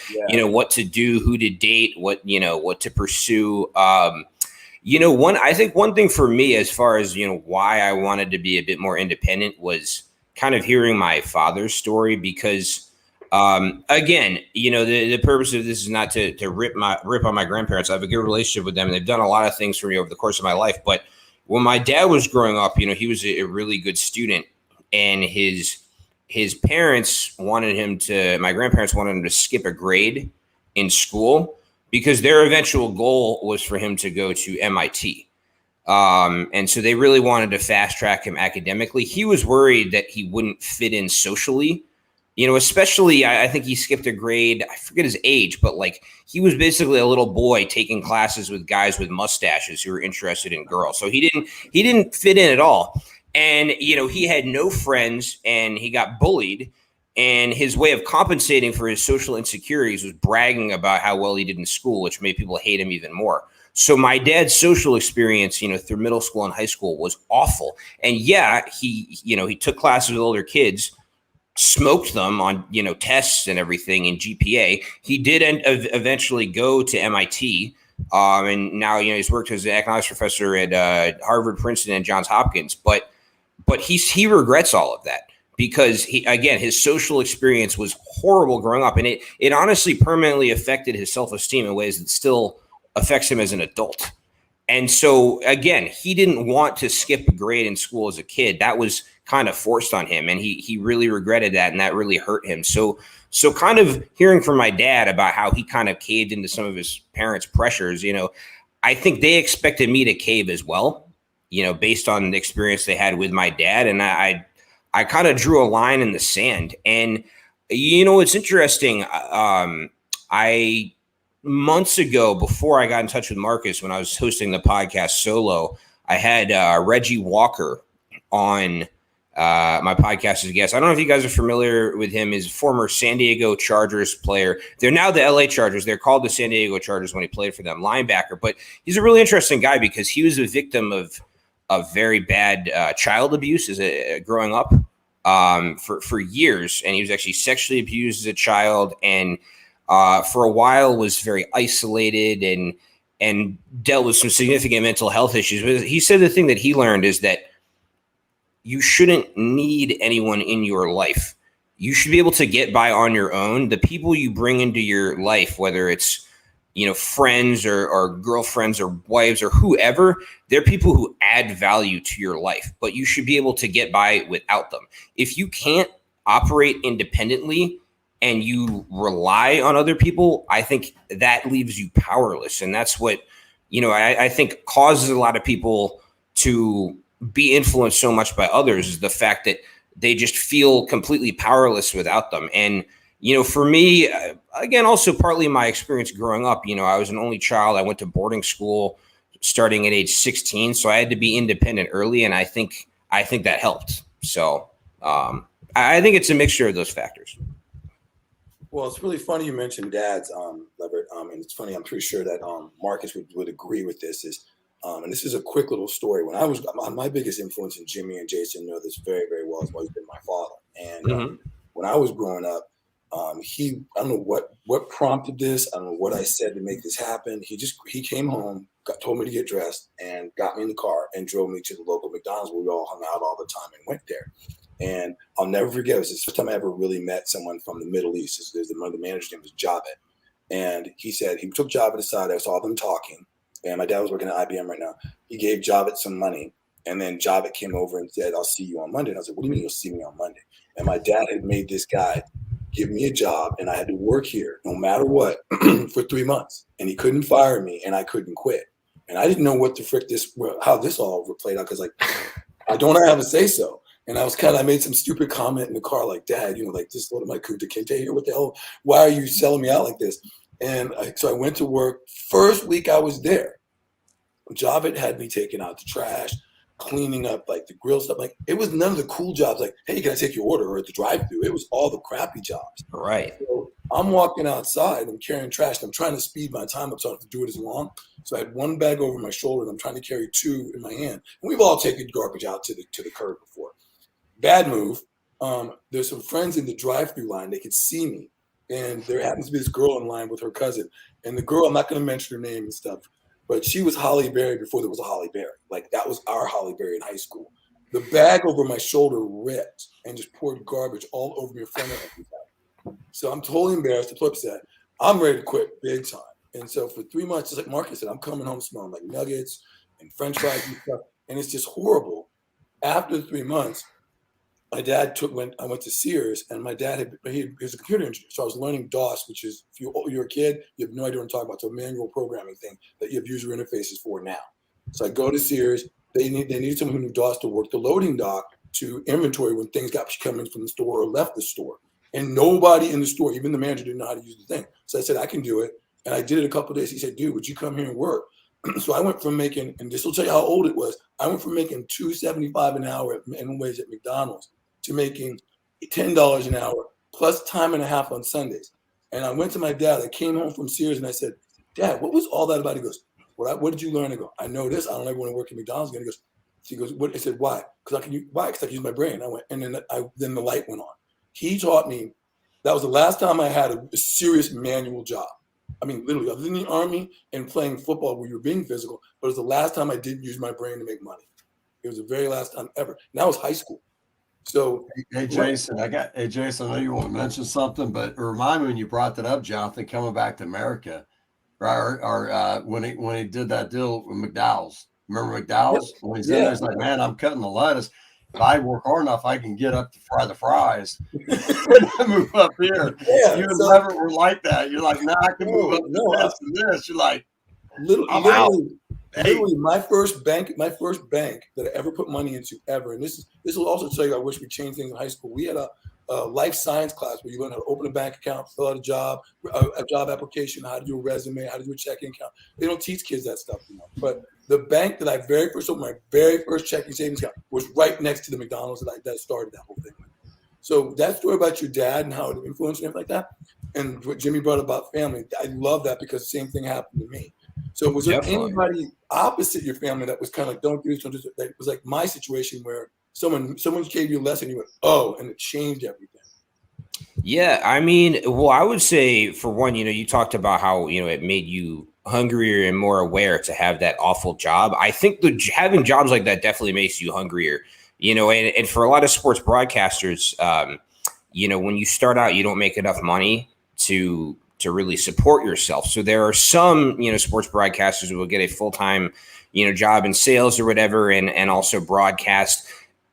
what to do, who to date, what to pursue. I think one thing for me, as far as, why I wanted to be a bit more independent, was kind of hearing my father's story because, again, the purpose of this is not to rip on my grandparents. I have a good relationship with them, and they've done a lot of things for me over the course of my life. But when my dad was growing up, he was a really good student, and his parents wanted my grandparents wanted him to skip a grade in school because their eventual goal was for him to go to MIT. And so they really wanted to fast track him academically. He was worried that he wouldn't fit in socially, especially I think he skipped a grade. I forget his age, but like he was basically a little boy taking classes with guys with mustaches who were interested in girls. So he didn't fit in at all. And, he had no friends and he got bullied. And his way of compensating for his social insecurities was bragging about how well he did in school, which made people hate him even more. So my dad's social experience, through middle school and high school was awful. And yeah, he took classes with older kids, smoked them on, tests and everything in GPA. He did eventually go to MIT. And now, he's worked as an economics professor at Harvard, Princeton, and Johns Hopkins. But he regrets all of that because his social experience was horrible growing up. And it honestly permanently affected his self-esteem in ways that still affects him as an adult. And so again, he didn't want to skip a grade in school as a kid. That was kind of forced on him. And he really regretted that. And that really hurt him. So kind of hearing from my dad about how he kind of caved into some of his parents' pressures, I think they expected me to cave as well, based on the experience they had with my dad. And I kind of drew a line in the sand. And, it's interesting. Months ago, before I got in touch with Marques, when I was hosting the podcast solo, I had Reggie Walker on my podcast as a guest. I don't know if you guys are familiar with him. He's a former San Diego Chargers player. They're now the LA Chargers. They're called the San Diego Chargers when he played for them, linebacker. But he's a really interesting guy because he was a victim of very bad child abuse growing up for years. And he was actually sexually abused as a child and for a while was very isolated and dealt with some significant mental health issues. But he said the thing that he learned is that you shouldn't need anyone in your life. You should be able to get by on your own. The people you bring into your life, whether it's, friends or girlfriends or wives or whoever, they're people who add value to your life, but you should be able to get by without them. If you can't operate independently, and you rely on other people, I think that leaves you powerless. And that's what, I think causes a lot of people to be influenced so much by others is the fact that they just feel completely powerless without them. And, for me, again, also partly my experience growing up, I was an only child. I went to boarding school starting at age 16. So I had to be independent early. And I think that helped. So I think it's a mixture of those factors. Well, it's really funny you mentioned dads, Leverett. And it's funny, I'm pretty sure that Marques would agree with this. And this is a quick little story. When I was my biggest influence, and Jimmy and Jason know this very, very well, has always been my father. And when I was growing up, I don't know what prompted this. I don't know what I said to make this happen. He came home, told me to get dressed, and got me in the car and drove me to the local McDonald's where we all hung out all the time and went there. And I'll never forget, it was the first time I ever really met someone from the Middle East. One of the manager's name was Javed. And he said, he took Javed aside. I saw them talking. And my dad was working at IBM right now. He gave Javed some money. And then Javed came over and said, I'll see you on Monday. And I was like, what do you mean you'll see me on Monday? And my dad had made this guy give me a job. And I had to work here no matter what for 3 months. And he couldn't fire me and I couldn't quit. And I didn't know what the frick how this all played out. Cause I don't have a say so. And I made some stupid comment in the car, like, Dad, this what am I, Kunta Kinte here? What the hell? Why are you selling me out like this? And so I went to work. First week I was there, Javed had me taking out the trash, cleaning up like the grill stuff. Like it was none of the cool jobs. Like, hey, can I take your order? Or at the drive-thru. It was all the crappy jobs. Right. So I'm walking outside. I'm carrying trash. And I'm trying to speed my time up so I don't have to do it as long. So I had one bag over my shoulder, and I'm trying to carry two in my hand. And we've all taken garbage out to the curb before. Bad move. There's some friends in the drive-thru line. They could see me. And there happens to be this girl in line with her cousin. And the girl, I'm not going to mention her name and stuff, but she was Holly Berry before there was a Holly Berry. Like that was our Holly Berry in high school. The bag over my shoulder ripped and just poured garbage all over me in front of everybody. So I'm totally embarrassed, totally upset. I'm ready to quit big time. And so for 3 months, just like Marques said, I'm coming home smelling like nuggets and French fries and stuff, and it's just horrible. After 3 months, my dad I went to Sears, and my dad he was a computer engineer, so I was learning DOS, which is if you're a kid, you have no idea what I'm talking about. It's a manual programming thing that you have user interfaces for now. So I go to Sears. They need someone who knew DOS to work the loading dock to inventory when things got coming from the store or left the store. And nobody in the store, even the manager, didn't know how to use the thing. So I said, I can do it. And I did it a couple of days. He said, dude, would you come here and work? So I went from making, and this will tell you how old it was, I went from making $2.75 an hour at minimum wage at McDonald's to making $10 an hour plus time and a half on Sundays. And I went to my dad. I came home from Sears and I said, Dad, what was all that about? He goes, what did you learn? I go, I know this. I don't ever want to work at McDonald's again. He goes, what? I said, why? Because I can use my brain. I went, and then the light went on. He taught me. That was the last time I had a serious manual job. I mean, literally, I was in the Army and playing football where you were being physical, but it was the last time I didn't use my brain to make money. It was the very last time ever. And that was high school. So, hey Jason, I know you want to mention something, but remind me when you brought that up, Jonathan, coming back to America, or when he did that deal with McDowell's. Remember McDowell's? When he's in there, he's like, man, I'm cutting the lettuce. If I work hard enough, I can get up to fry the fries. Move up here. Yeah, you and Leverett were like that. You're like, nah, I can move up to this and this. You're like, literally, my first bank that I ever put money into ever. And this will also tell you, I wish we changed things in high school. We had a life science class where you learn how to open a bank account, fill out a job application, how to do a resume, how to do a checking account. They don't teach kids that stuff anymore. But the bank that I very first opened, my very first checking savings account, was right next to the McDonald's that started that whole thing. So that story about your dad and how it influenced him like that, and what Jimmy brought about family, I love that because the same thing happened to me. So was there anybody opposite your family that was kind of like, don't do this, don't do this? That was like my situation where someone gave you a lesson, you went, oh, and it changed everything. Yeah, I mean, well, I would say for one, you talked about how, it made you hungrier and more aware to have that awful job. I think having jobs like that definitely makes you hungrier, and for a lot of sports broadcasters, when you start out, you don't make enough money to really support yourself. So there are some, sports broadcasters who will get a full-time, job in sales or whatever, and also broadcast.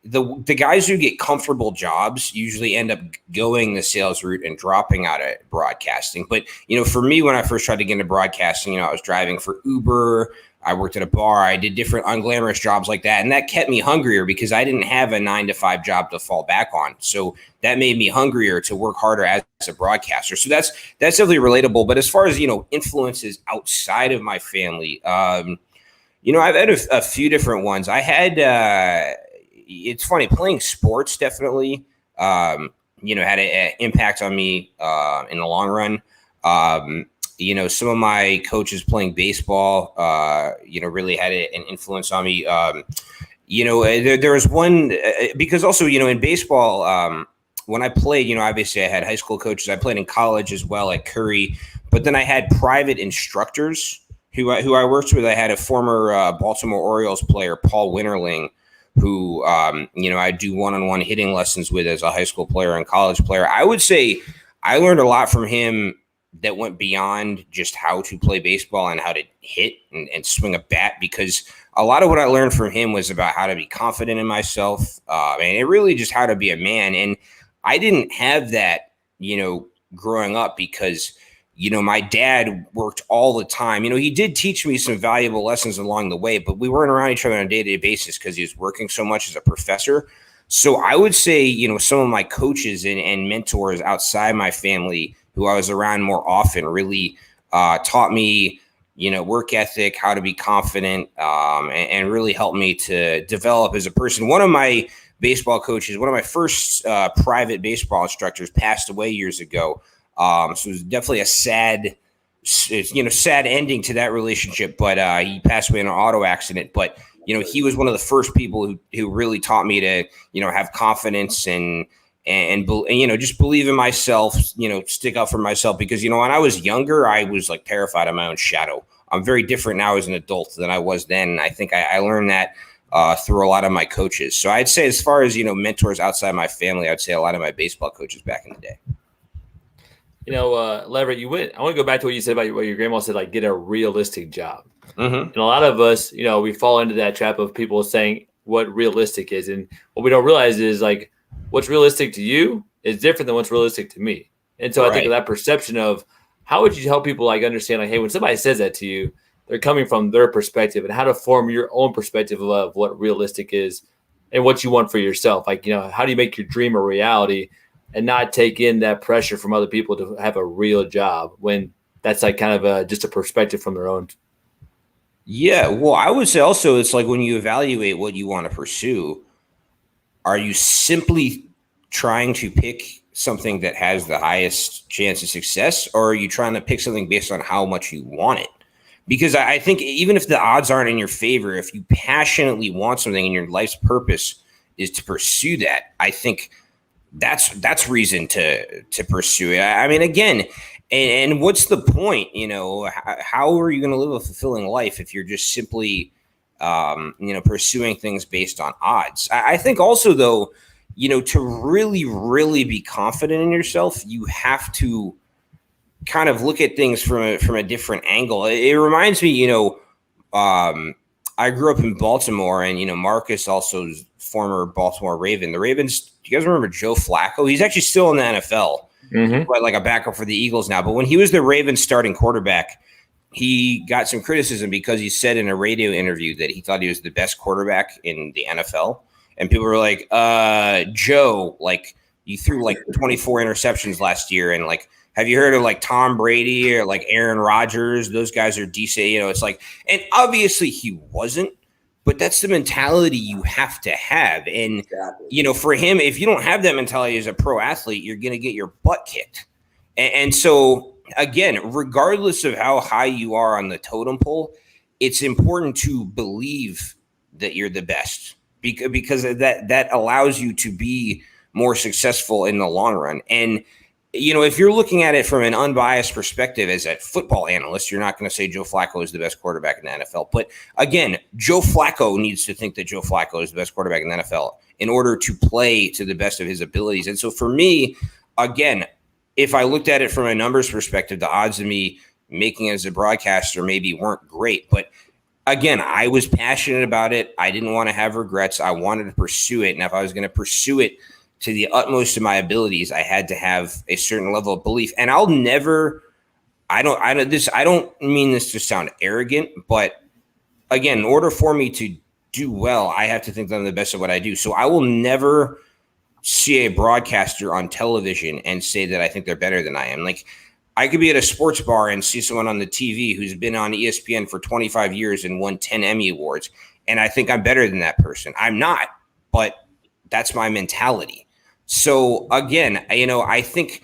The guys who get comfortable jobs usually end up going the sales route and dropping out of broadcasting. But, for me, when I first tried to get into broadcasting, I was driving for Uber. I worked at a bar. I did different unglamorous jobs like that. And that kept me hungrier because I didn't have a 9-to-5 job to fall back on. So that made me hungrier to work harder as a broadcaster. So that's definitely relatable. But as far as, influences outside of my family, I've had a few different ones. I had it's funny, playing sports definitely, had an impact on me in the long run. Some of my coaches playing baseball, really had an influence on me. There was one because also, in baseball, when I played, obviously I had high school coaches. I played in college as well at Curry, but then I had private instructors who I worked with. I had a former Baltimore Orioles player, Paul Winterling, who, I do one-on-one hitting lessons with as a high school player and college player. I would say I learned a lot from him that went beyond just how to play baseball and how to hit and swing a bat, because a lot of what I learned from him was about how to be confident in myself, and it really just how to be a man. And I didn't have that, growing up because, my dad worked all the time. He did teach me some valuable lessons along the way, but we weren't around each other on a day-to-day basis because he was working so much as a professor. So I would say, some of my coaches and mentors outside my family who I was around more often really taught me, work ethic, how to be confident, and really helped me to develop as a person. One of my baseball coaches, one of my first private baseball instructors, passed away years ago. So it was definitely a sad ending to that relationship, but he passed away in an auto accident. But, he was one of the first people who really taught me to, have confidence and just believe in myself, stick up for myself, because, when I was younger, I was like terrified of my own shadow. I'm very different now as an adult than I was then. And I think I learned that through a lot of my coaches. So I'd say as far as, mentors outside my family, I'd say a lot of my baseball coaches back in the day. Leverett, I want to go back to what you said about what your grandma said, like get a realistic job. Mm-hmm. And a lot of us, we fall into that trap of people saying what realistic is. And what we don't realize is like what's realistic to you is different than what's realistic to me. And so I think of that perception of how would you help people like understand like, hey, when somebody says that to you, they're coming from their perspective, and how to form your own perspective of what realistic is and what you want for yourself. Like, how do you make your dream a reality and not take in that pressure from other people to have a real job when that's like kind of just a perspective from their own. Yeah. Well, I would say also it's like when you evaluate what you want to pursue, are you simply trying to pick something that has the highest chance of success, or are you trying to pick something based on how much you want it? Because I think even if the odds aren't in your favor, if you passionately want something and your life's purpose is to pursue that, I think that's reason to pursue it. I mean, again, and what's the point? How are you going to live a fulfilling life if you're just simply, pursuing things based on odds? I think also, though, to really, really be confident in yourself, you have to kind of look at things from a different angle. It reminds me, I grew up in Baltimore, and Marques also is former Baltimore Raven. The Ravens, do you guys remember Joe Flacco? He's actually still in the NFL, but like a backup for the Eagles now. But when he was the Ravens starting quarterback, he got some criticism because he said in a radio interview that he thought he was the best quarterback in the NFL. And people were like, Joe, like you threw like 24 interceptions last year, and like, have you heard of like Tom Brady or like Aaron Rodgers? Those guys are decent. It's like, and obviously he wasn't, but that's the mentality you have to have. And, for him, if you don't have that mentality as a pro athlete, you're going to get your butt kicked. And so, again, regardless of how high you are on the totem pole, it's important to believe that you're the best because that allows you to be more successful in the long run. And, if you're looking at it from an unbiased perspective as a football analyst, you're not going to say Joe Flacco is the best quarterback in the NFL. But again, Joe Flacco needs to think that Joe Flacco is the best quarterback in the NFL in order to play to the best of his abilities. And so for me, again, if I looked at it from a numbers perspective, the odds of me making it as a broadcaster maybe weren't great. But again, I was passionate about it. I didn't want to have regrets. I wanted to pursue it. And if I was going to pursue it to the utmost of my abilities, I had to have a certain level of belief. And I don't mean this to sound arrogant, but again, in order for me to do well, I have to think that I'm the best at what I do. So I will never see a broadcaster on television and say that I think they're better than I am. Like, I could be at a sports bar and see someone on the TV who's been on ESPN for 25 years and won 10 Emmy Awards, and I think I'm better than that person. I'm not, but that's my mentality. So again, I think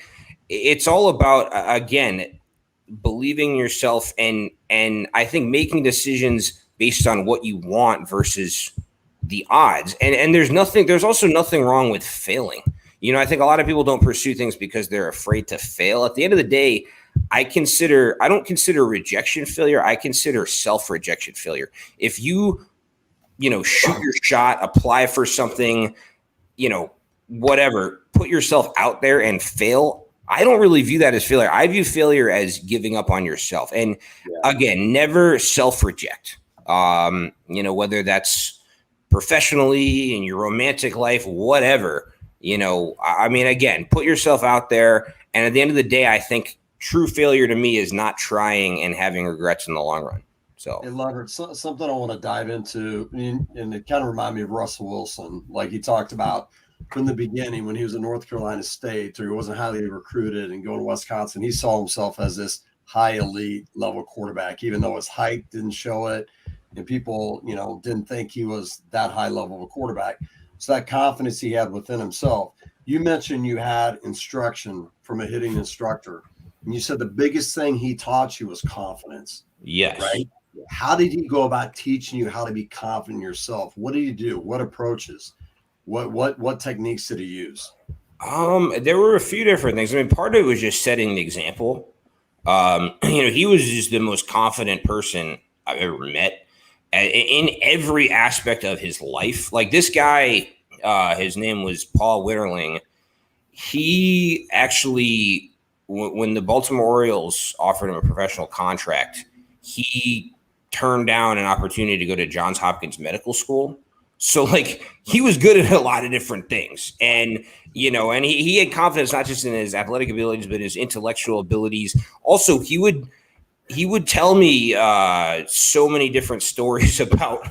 it's all about, again, believing in yourself and I think making decisions based on what you want versus the odds. And there's also nothing wrong with failing. I think a lot of people don't pursue things because they're afraid to fail. At the end of the day, I don't consider rejection failure. I consider self-rejection failure. If you, shoot your shot, apply for something, whatever, put yourself out there and fail, I don't really view that as failure. I view failure as giving up on yourself. And again, never self-reject, whether that's professionally, in your romantic life, whatever, again, put yourself out there. And at the end of the day, I think true failure to me is not trying and having regrets in the long run. So, hey, Leverett, something I want to dive into, and it kind of reminded me of Russell Wilson. Like he talked about from the beginning when he was at North Carolina State, or he wasn't highly recruited, and going to Wisconsin, he saw himself as this high elite level quarterback, even though his height didn't show it, and people, didn't think he was that high level of a quarterback. So that confidence he had within himself. You mentioned you had instruction from a hitting instructor, and you said the biggest thing he taught you was confidence. Yes. Right. How did he go about teaching you how to be confident in yourself? What did he do? What approaches? What techniques did he use? There were a few different things. I mean, part of it was just setting the example. He was just the most confident person I've ever met. in every aspect of his life. Like this guy, his name was Paul Witterling. He actually, when the Baltimore Orioles offered him a professional contract, he turned down an opportunity to go to Johns Hopkins Medical School. So like he was good at a lot of different things. And, and he had confidence not just in his athletic abilities, but his intellectual abilities. Also, he would tell me so many different stories about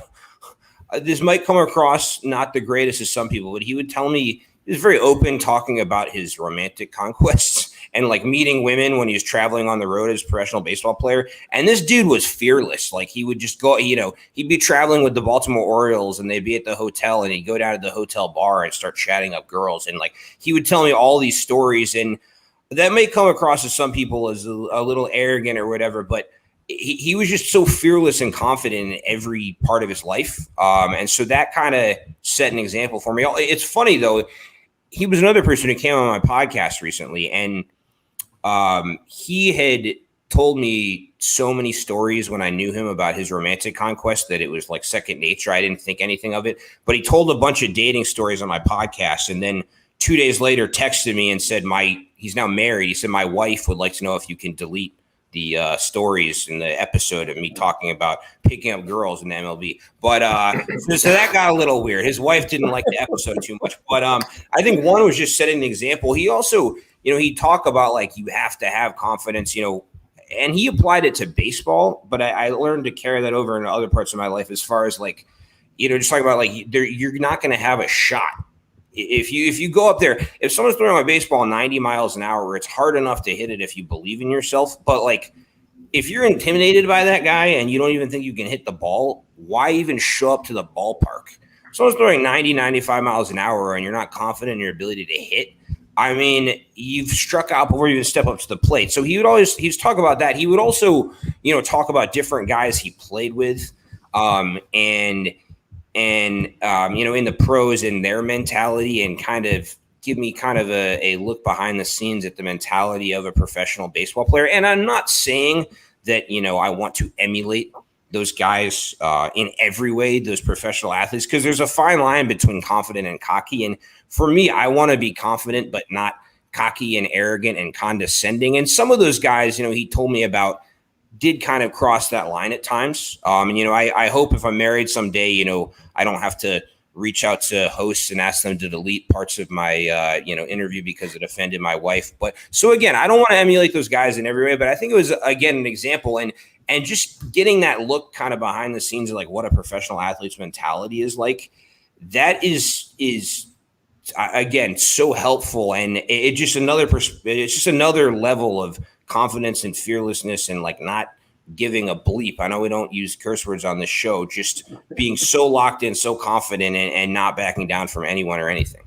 this might come across not the greatest as some people, but he would tell me he was very open talking about his romantic conquests and like meeting women when he was traveling on the road as a professional baseball player. And this dude was fearless. Like he would just go, he'd be traveling with the Baltimore Orioles and they'd be at the hotel and he'd go down to the hotel bar and start chatting up girls. And like, he would tell me all these stories, and that may come across as some people as a little arrogant or whatever, but he was just so fearless and confident in every part of his life. And so that kind of set an example for me. It's funny though. He was another person who came on my podcast recently, and he had told me so many stories when I knew him about his romantic conquest that it was like second nature. I didn't think anything of it, but he told a bunch of dating stories on my podcast. And then 2 days later texted me and said, he's now married. He said, my wife would like to know if you can delete the stories in the episode of me talking about picking up girls in the MLB. But so that got a little weird. His wife didn't like the episode too much. But I think one was just setting an example. He also, he talked about like you have to have confidence, and he applied it to baseball. But I learned to carry that over into other parts of my life as far as like, just talking about like you're not going to have a shot. If you go up there, if someone's throwing a baseball 90 miles an hour, it's hard enough to hit it if you believe in yourself. But like, if you're intimidated by that guy and you don't even think you can hit the ball, why even show up to the ballpark? Someone's throwing 90, 95 miles an hour and you're not confident in your ability to hit. I mean, you've struck out before you even step up to the plate. So he was talk about that. He would also, talk about different guys he played with, and in the pros and their mentality, and kind of give me kind of a look behind the scenes at the mentality of a professional baseball player. And I'm not saying that, I want to emulate those guys in every way, those professional athletes, because there's a fine line between confident and cocky. And for me, I want to be confident, but not cocky and arrogant and condescending. And some of those guys, he told me about, did kind of cross that line at times. I hope if I'm married someday, I don't have to reach out to hosts and ask them to delete parts of my, interview because it offended my wife. But so again, I don't want to emulate those guys in every way, but I think it was, again, an example, and just getting that look kind of behind the scenes of like what a professional athlete's mentality is like, that is again, so helpful. And it's just another level of confidence and fearlessness, and like not giving a bleep. I know we don't use curse words on this show, just being so locked in, so confident, and not backing down from anyone or anything.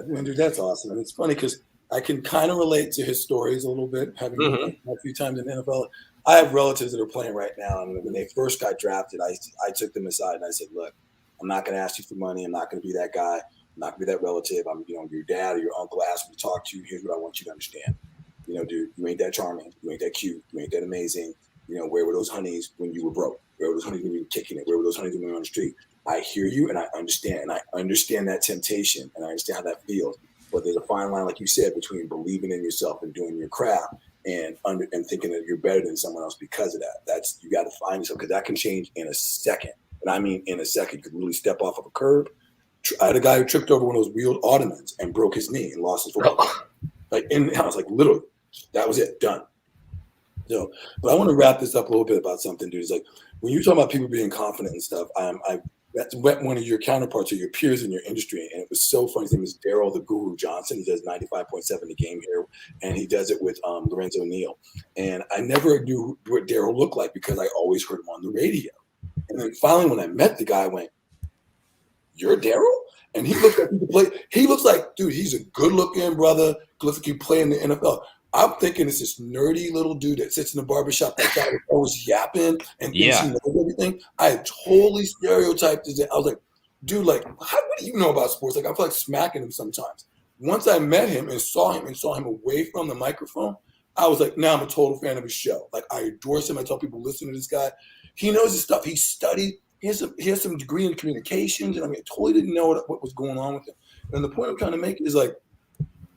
Dude, that's awesome. And it's funny because I can kind of relate to his stories a little bit, having a few times in the NFL. I have relatives that are playing right now, and when they first got drafted, I took them aside and I said, look, I'm not going to ask you for money. I'm not going to be that guy. I'm not going to be that relative. I'm, your dad or your uncle asked me to talk to you. Here's what I want you to understand. Dude, you ain't that charming. You ain't that cute. You ain't that amazing. Where were those honeys when you were broke? Where were those honeys when you were kicking it? Where were those honeys when you were on the street? I hear you and I understand. And I understand that temptation and I understand how that feels. But there's a fine line, like you said, between believing in yourself and doing your craft and thinking that you're better than someone else because of that. You got to find yourself, because that can change in a second. And I mean, in a second, you could really step off of a curb. I had a guy who tripped over one of those wheeled ottomans and broke his knee and lost his football. In the house, literally. That was it, done. But I want to wrap this up a little bit about something, dude. It's like when you talk about people being confident and stuff, I met one of your counterparts or your peers in your industry, and it was so funny. His name is Daryl the Guru Johnson. He does 95.7 the game here, and he does it with Lorenzo Neal. And I never knew what Daryl looked like because I always heard him on the radio. And then finally, when I met the guy, I went, "You're Daryl?" And he looks like he could play. He looks like, dude, he's a good-looking brother. Looks like he play in the NFL. I'm thinking it's this nerdy little dude that sits in the barbershop that guy was always yapping and thinks he knows everything. I had totally stereotyped it. I was like, dude, what do you know about sports? I feel like smacking him sometimes. Once I met him and saw him away from the microphone, I was like, now I'm a total fan of his show. Like, I endorse him. I tell people, listen to this guy. He knows his stuff. He studied. He has some degree in communications. And I mean, I totally didn't know what was going on with him. And the point I'm trying to make is like,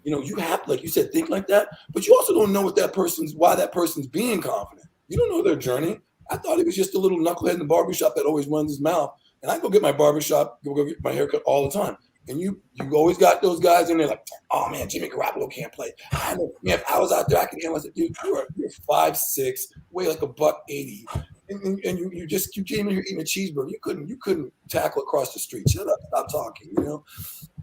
you know, you have, like you said, think like that, but you also don't know why that person's being confident. You don't know their journey. I thought he was just a little knucklehead in the barbershop that always runs his mouth. And I go get my barbershop, go get my haircut all the time. And you always got those guys in there like, oh man, Jimmy Garoppolo can't play. I know, man, if I was out there, I could handle it. I said, dude, you're 5'6", weigh like $180. And you came in here eating a cheeseburger. You couldn't tackle across the street. Shut up, stop talking, you know.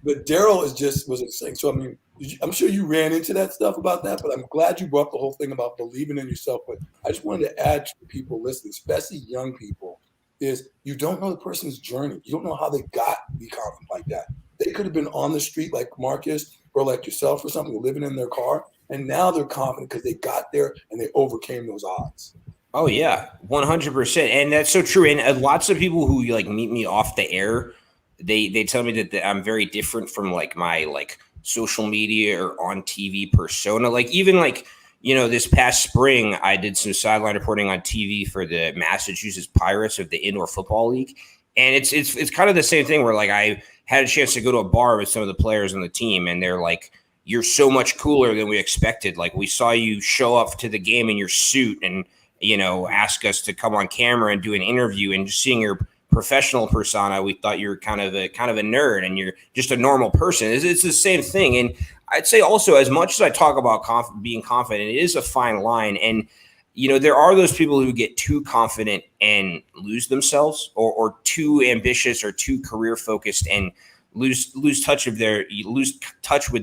But Daryl was insane. So I mean, I'm sure you ran into that stuff about that, but I'm glad you brought the whole thing about believing in yourself. But I just wanted to add to people listening, especially young people, is you don't know the person's journey. You don't know how they got to be confident like that. They could have been on the street like Marques or like yourself or something, living in their car, and now they're confident because they got there and they overcame those odds. Oh yeah, 100%, and that's so true. And lots of people who like meet me off the air, they tell me that I'm very different from like my like social media or on TV persona. Like even like, you know, this past spring, I did some sideline reporting on TV for the Massachusetts Pirates of the Indoor Football League, and it's kind of the same thing where like I had a chance to go to a bar with some of the players on the team, and they're like, "You're so much cooler than we expected. Like we saw you show up to the game in your suit and." You know, ask us to come on camera and do an interview, and just seeing your professional persona, we thought you were kind of a nerd and you're just a normal person. It's the same thing. And I'd say also, as much as I talk about being confident, it is a fine line. And, you know, there are those people who get too confident and lose themselves, or too ambitious or too career focused and lose touch with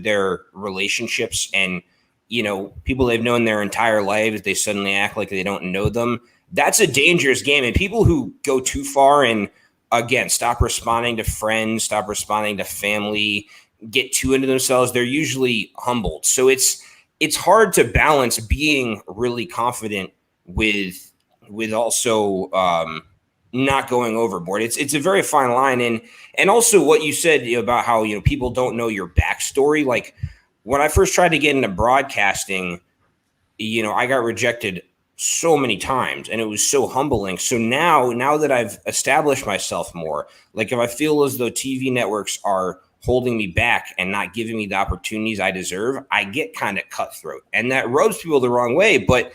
their relationships, and you know, people they've known their entire lives, they suddenly act like they don't know them. That's a dangerous game. And people who go too far and, again, stop responding to friends, stop responding to family, get too into themselves, they're usually humbled. So it's hard to balance being really confident with also not going overboard. It's a very fine line. And also what you said about how, you know, people don't know your backstory. Like, when I first tried to get into broadcasting, you know, I got rejected so many times, and it was so humbling. So now that I've established myself more, like if I feel as though TV networks are holding me back and not giving me the opportunities I deserve, I get kind of cutthroat, and that rubs people the wrong way. But,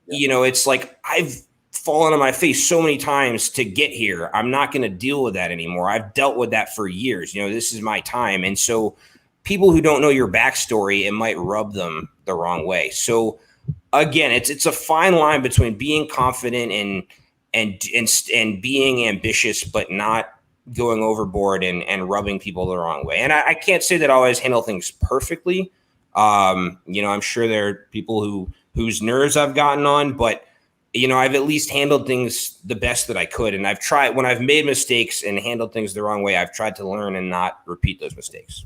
you know, it's like I've fallen on my face so many times to get here. I'm not going to deal with that anymore. I've dealt with that for years. You know, this is my time. And so people who don't know your backstory, it might rub them the wrong way. So again, it's a fine line between being confident and being ambitious, but not going overboard and rubbing people the wrong way. And I can't say that I always handle things perfectly. You know, I'm sure there are people whose nerves I've gotten on, but you know, I've at least handled things the best that I could. And I've tried, when I've made mistakes and handled things the wrong way, I've tried to learn and not repeat those mistakes.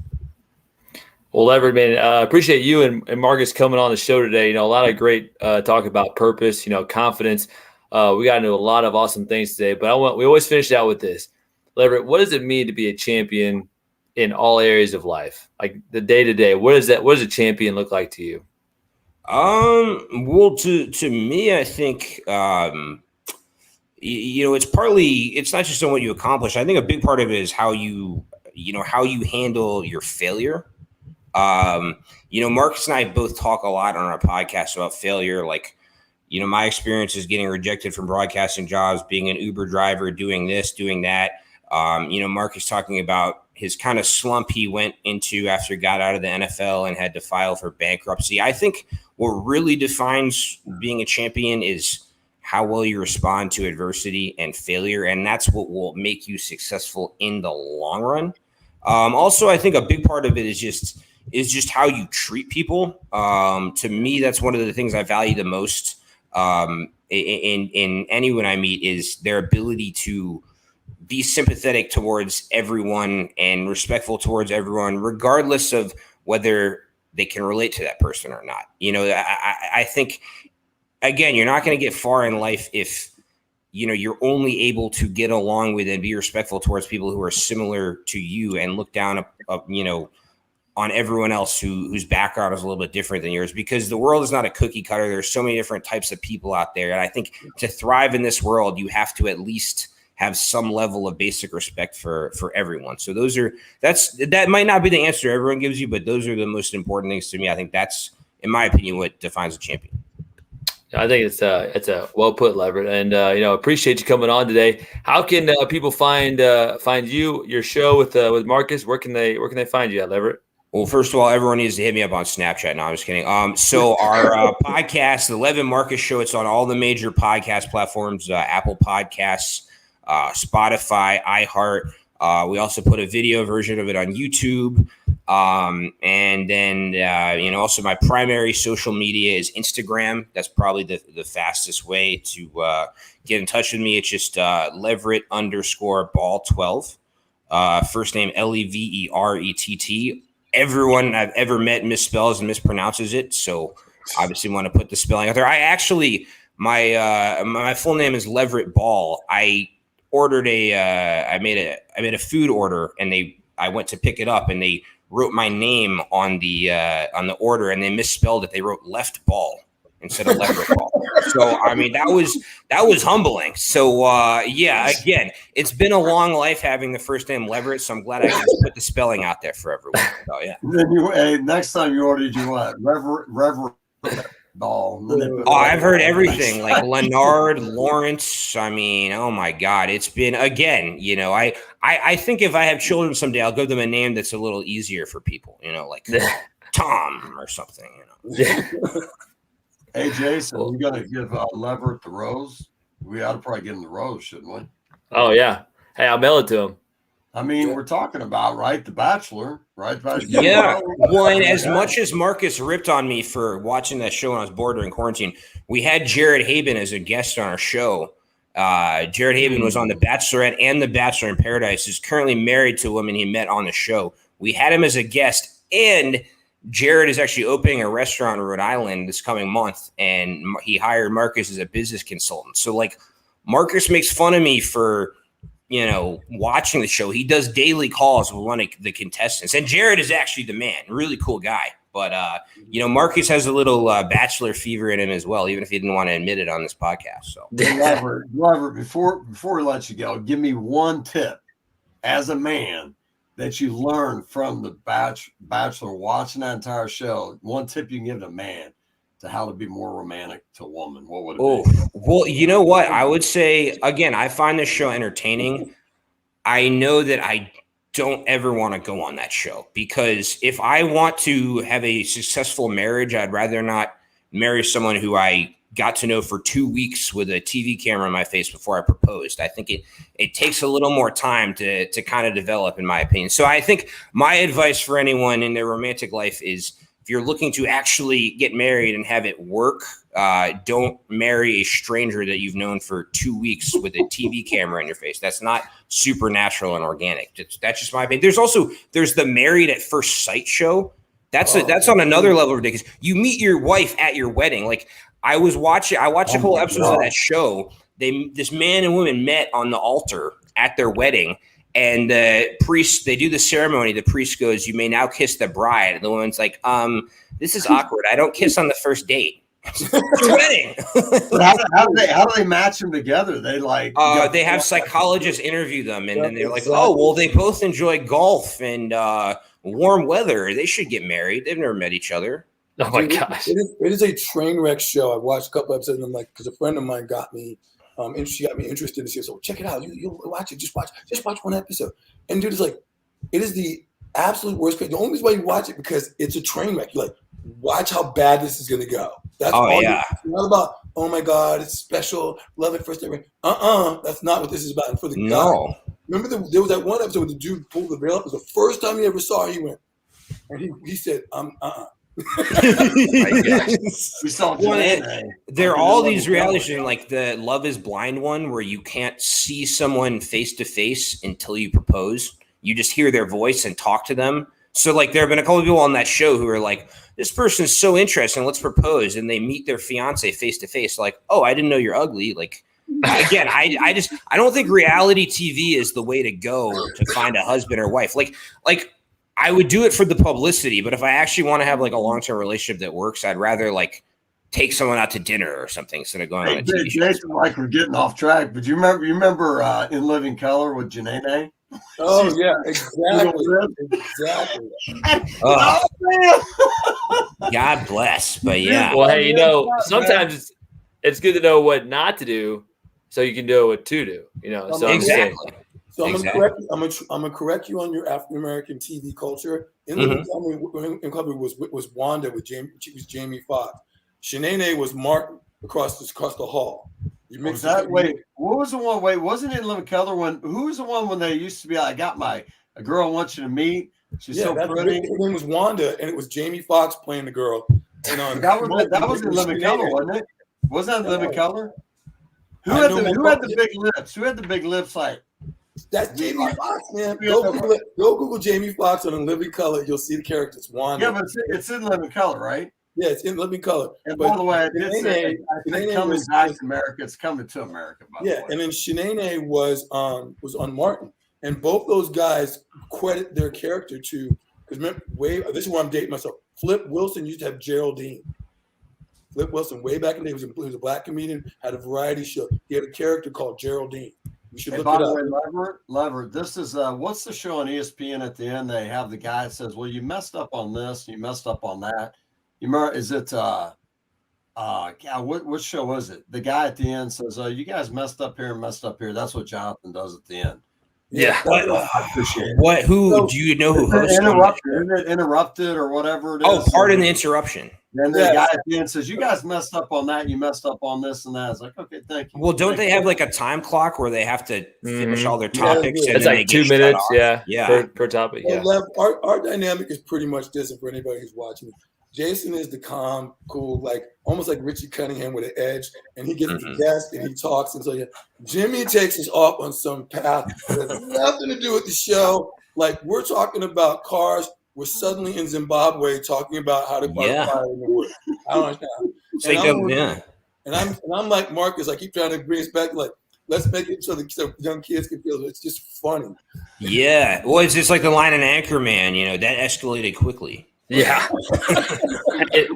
Well, Leverett, man, appreciate you and Marques coming on the show today. You know, a lot of great talk about purpose, you know, confidence. We got into a lot of awesome things today, but we always finish out with this. Leverett, what does it mean to be a champion in all areas of life? Like the day to day, what does a champion look like to you? Well, to me, I think, you know, it's not just on what you accomplish. I think a big part of it is how you handle your failure. You know, Marques and I both talk a lot on our podcast about failure. Like, you know, my experience is getting rejected from broadcasting jobs, being an Uber driver, doing this, doing that. You know, Marques talking about his kind of slump he went into after he got out of the NFL and had to file for bankruptcy. I think what really defines being a champion is how well you respond to adversity and failure. And that's what will make you successful in the long run. Also, I think a big part of it is just how you treat people. To me, that's one of the things I value the most in anyone I meet is their ability to be sympathetic towards everyone and respectful towards everyone, regardless of whether they can relate to that person or not. You know, I think, again, you're not going to get far in life if, you know, you're only able to get along with and be respectful towards people who are similar to you and look down, you know, on everyone else whose background is a little bit different than yours, because the world is not a cookie cutter. There's so many different types of people out there. And I think to thrive in this world, you have to at least have some level of basic respect for everyone. So that might not be the answer everyone gives you, but those are the most important things to me. I think that's, in my opinion, what defines a champion. I think it's a well put, Leverett, and appreciate you coming on today. How can people find you, your show with Marques? Where can they find you at, Leverett? Well, first of all, everyone needs to hit me up on Snapchat. No, I'm just kidding. So our podcast, the Lev and Marques Show, it's on all the major podcast platforms: Apple Podcasts, Spotify, iHeart. We also put a video version of it on YouTube. And then, also my primary social media is Instagram. That's probably the fastest way to get in touch with me. It's just Leverett_ball12. First name Leverett. Everyone I've ever met misspells and mispronounces it. So obviously want to put the spelling out there. I actually, my full name is Leverett Ball. I ordered I made a food order, and I went to pick it up, and they wrote my name on the order, and they misspelled it. They wrote left ball instead of Leverett Ball. So I mean, that was humbling. So again, it's been a long life having the first name Leverett, so I'm glad I can put the spelling out there for everyone. So yeah. Then next time you ordered, you what? Reverend Ball. Oh, I've heard everything, like Leonard, Lawrence. I mean, oh my God, it's been, again, I think if I have children someday, I'll give them a name that's a little easier for people, like Tom or something, Hey, Jason, we got to give Leverett the rose. We ought to probably give him the rose, shouldn't we? Oh yeah. Hey, I'll mail it to him. I mean, we're talking about, right, The Bachelor, right? Yeah. Well, and as much as Marques ripped on me for watching that show when I was bored during quarantine, we had Jared Haben as a guest on our show. Jared Haben was on The Bachelorette and The Bachelor in Paradise. He's currently married to a woman he met on the show. We had him as a guest, and Jared is actually opening a restaurant in Rhode Island this coming month, and he hired Marques as a business consultant. So, Marques makes fun of me for watching the show. He does daily calls with one of the contestants. And Jared is actually the man, really cool guy. But, Marques has a little Bachelor fever in him as well, even if he didn't want to admit it on this podcast. So, Leverett, before we let you go, give me one tip as a man that you learned from the Bachelor, watching that entire show. One tip you can give to a man to how to be more romantic to a woman. What would it be? Well, you know what? I would say, again, I find this show entertaining. I know that I don't ever want to go on that show, because if I want to have a successful marriage, I'd rather not marry someone who I got to know for 2 weeks with a TV camera in my face before I proposed. I think it takes a little more time to kind of develop, in my opinion. So I think my advice for anyone in their romantic life is, if you're looking to actually get married and have it work, don't marry a stranger that you've known for 2 weeks with a TV camera in your face. That's not supernatural and organic. That's just my opinion. There's the Married at First Sight show. That's on another level of ridiculous. You meet your wife at your wedding. I watched a whole episode of that show. This man and woman met on the altar at their wedding. And the priest, they do the ceremony. The priest goes, "You may now kiss the bride." And the woman's like, "This is awkward. I don't kiss on the first date." It's a wedding. How do they match them together? They have psychologists interview them, and then they're like, "Oh, well, they both enjoy golf and warm weather. They should get married. They've never met each other." Oh my gosh! It is a train wreck show. I watched a couple episodes, and I'm like, because a friend of mine got me. She got me interested in this. So check it out. You watch it. Just watch one episode. And dude, it is the absolute worst. The only reason why you watch it because it's a train wreck. You're like, watch how bad this is gonna go. That's all. Yeah. It's not about, oh my God, it's special. Love it first time. That's not what this is about. And for the guy, remember there was that one episode where the dude pulled the veil up. It was the first time he ever saw her. He went, and he said, We saw there are all these reality shows, like the Love is Blind one, where you can't see someone face to face until you propose. You just hear their voice and talk to them. So there have been a couple of people on that show who are like, this person is so interesting, let's propose. And they meet their fiance face to face. Like, oh, I didn't know you're ugly. Again, I don't think reality TV is the way to go to find a husband or wife. I would do it for the publicity, but if I actually want to have like a long-term relationship that works, I'd rather like take someone out to dinner or something instead of going on a TV show. Jason, like we're getting off track, but you remember In Living Color with Janae? Oh yeah, exactly. Oh, God bless, but yeah. Well, hey, sometimes it's good to know what not to do, so you can know what to do. So Exactly. So I'm gonna correct you on your African American TV culture. In Living Color was Wanda with Jamie. She was Jamie Foxx. Shanae was Martin across the hall. You mixed that. Wait, what was the one? Wait, wasn't it In Living Color who was the one when they used to be? I got a girl I want you to meet. She's so pretty. Her name was Wanda, and it was Jamie Foxx playing the girl. And that was In Living Color, wasn't it? Wasn't that In Living Color? Who had the big lips? Who had the big lips? Like that's Jamie Foxx, man. Go Google Jamie Foxx on In Living Color. You'll see the character. It's Wanda. Yeah, but it's In Living Color, right? Yeah, it's In Living Color. And by the way, it's coming back to America. It's coming to America. By the way. And then Shanae was on Martin, and both those guys credit their character to because remember, this is where I'm dating myself. Flip Wilson used to have Geraldine. Flip Wilson, way back in the day, he was a black comedian, had a variety show. He had a character called Geraldine. You should look it up. Leverett, this is what's the show on ESPN at the end? They have the guy that says, "Well, you messed up on this, you messed up on that." You remember? Is it what show was it? The guy at the end says, "Oh, you guys messed up here and messed up here." That's what Jonathan does at the end. Yeah. I appreciate it. Who do you know who hosts Interrupted or whatever it is? Oh, pardon the interruption. And the guy at the end says, "You guys messed up on that. You messed up on this and that." It's like, okay, thank you. Well, don't they have like a time clock where they have to finish all their topics? And it's like 2 minutes, per topic. Well, Lev, our dynamic is pretty much this. For anybody who's watching, Jason is the calm, cool, like almost like Richie Cunningham with an edge, and he gets the guest and he talks. And so Jimmy takes us off on some path that has nothing to do with the show. Like we're talking about cars. We're suddenly in Zimbabwe talking about how to buy fire in the wood. I don't understand. And I'm like Marques. I keep trying to bring us back. Like let's make it so the young kids can feel it's just funny. Yeah. Well, it's just like the line in Anchorman. That escalated quickly. Yeah.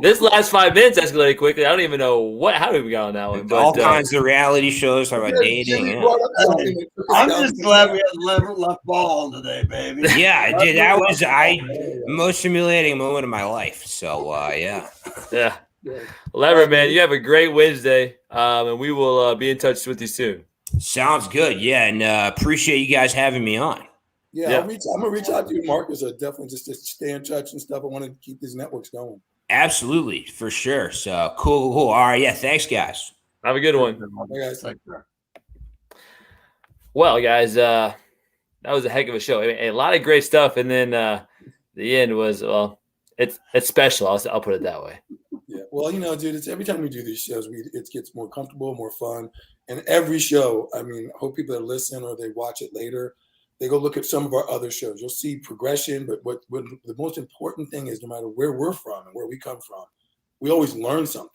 This last 5 minutes escalated quickly. I don't even know how did we got on that one. But, all kinds of reality shows talk about dating. Yeah. I'm just glad we had Leverett left ball on today, baby. Yeah, dude, that was most humiliating moment of my life. So yeah. Yeah. Leverett, man, you have a great Wednesday, and we will be in touch with you soon. Sounds good. Yeah, and appreciate you guys having me on. Yeah. I'm gonna reach out to you, Marques. Definitely just to stay in touch and stuff. I want to keep these networks going. Absolutely, for sure. So cool. All right, yeah. Thanks, guys. Have a good one. Hey, guys. Well, guys, that was a heck of a show. A lot of great stuff, and then the end was it's special. I'll put it that way. Yeah. Well, dude, it's every time we do these shows, it gets more comfortable, more fun, and every show. I mean, I hope people that listen or they watch it later. They go look at some of our other shows. You'll see progression, but what the most important thing is no matter where we're from and where we come from, we always learn something.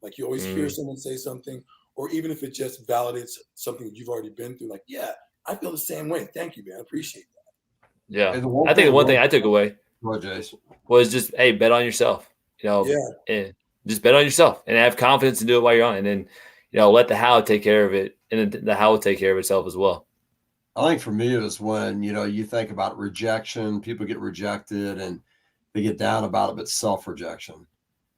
Like you always hear someone say something, or even if it just validates something that you've already been through, like, yeah, I feel the same way. Thank you, man. I appreciate that. Yeah. I think the one thing I took away was just, hey, bet on yourself, and just bet on yourself and have confidence and do it while you're on. And then, let the how take care of it. And then the how will take care of itself as well. I think for me, it was when, you think about rejection, people get rejected and they get down about it, but self-rejection.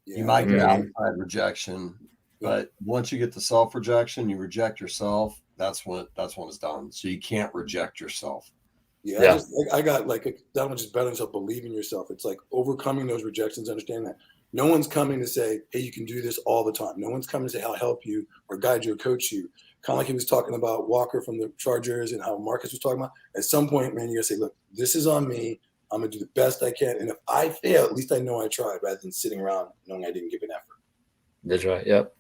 Yeah. You might get outside rejection, but once you get to self-rejection, you reject yourself. That's when it's done. So you can't reject yourself. Yeah. I got that one just better than yourself, believe in yourself. It's like overcoming those rejections, understand that no one's coming to say, hey, you can do this all the time. No one's coming to say, I'll help you or guide you or coach you. Kind of like he was talking about Walker from the Chargers and how Marques was talking about. At some point, man, you got to say, look, this is on me. I'm going to do the best I can. And if I fail, at least I know I tried rather than sitting around knowing I didn't give an effort. That's right. Yep.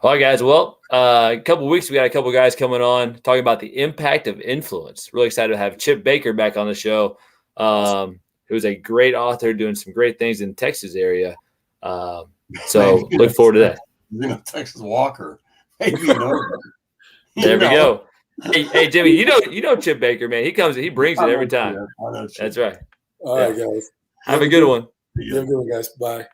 All right, guys. Well, a couple of weeks, we got a couple of guys coming on talking about the impact of influence. Really excited to have Chip Baker back on the show. Who's a great author doing some great things in the Texas area. So look forward to that. Texas Walker. Hey, There we go. Hey, Jimmy, you know Chip Baker, man. He comes, he brings it every time. That's right. All right, guys. Have a good one. You have a good one, guys. Bye.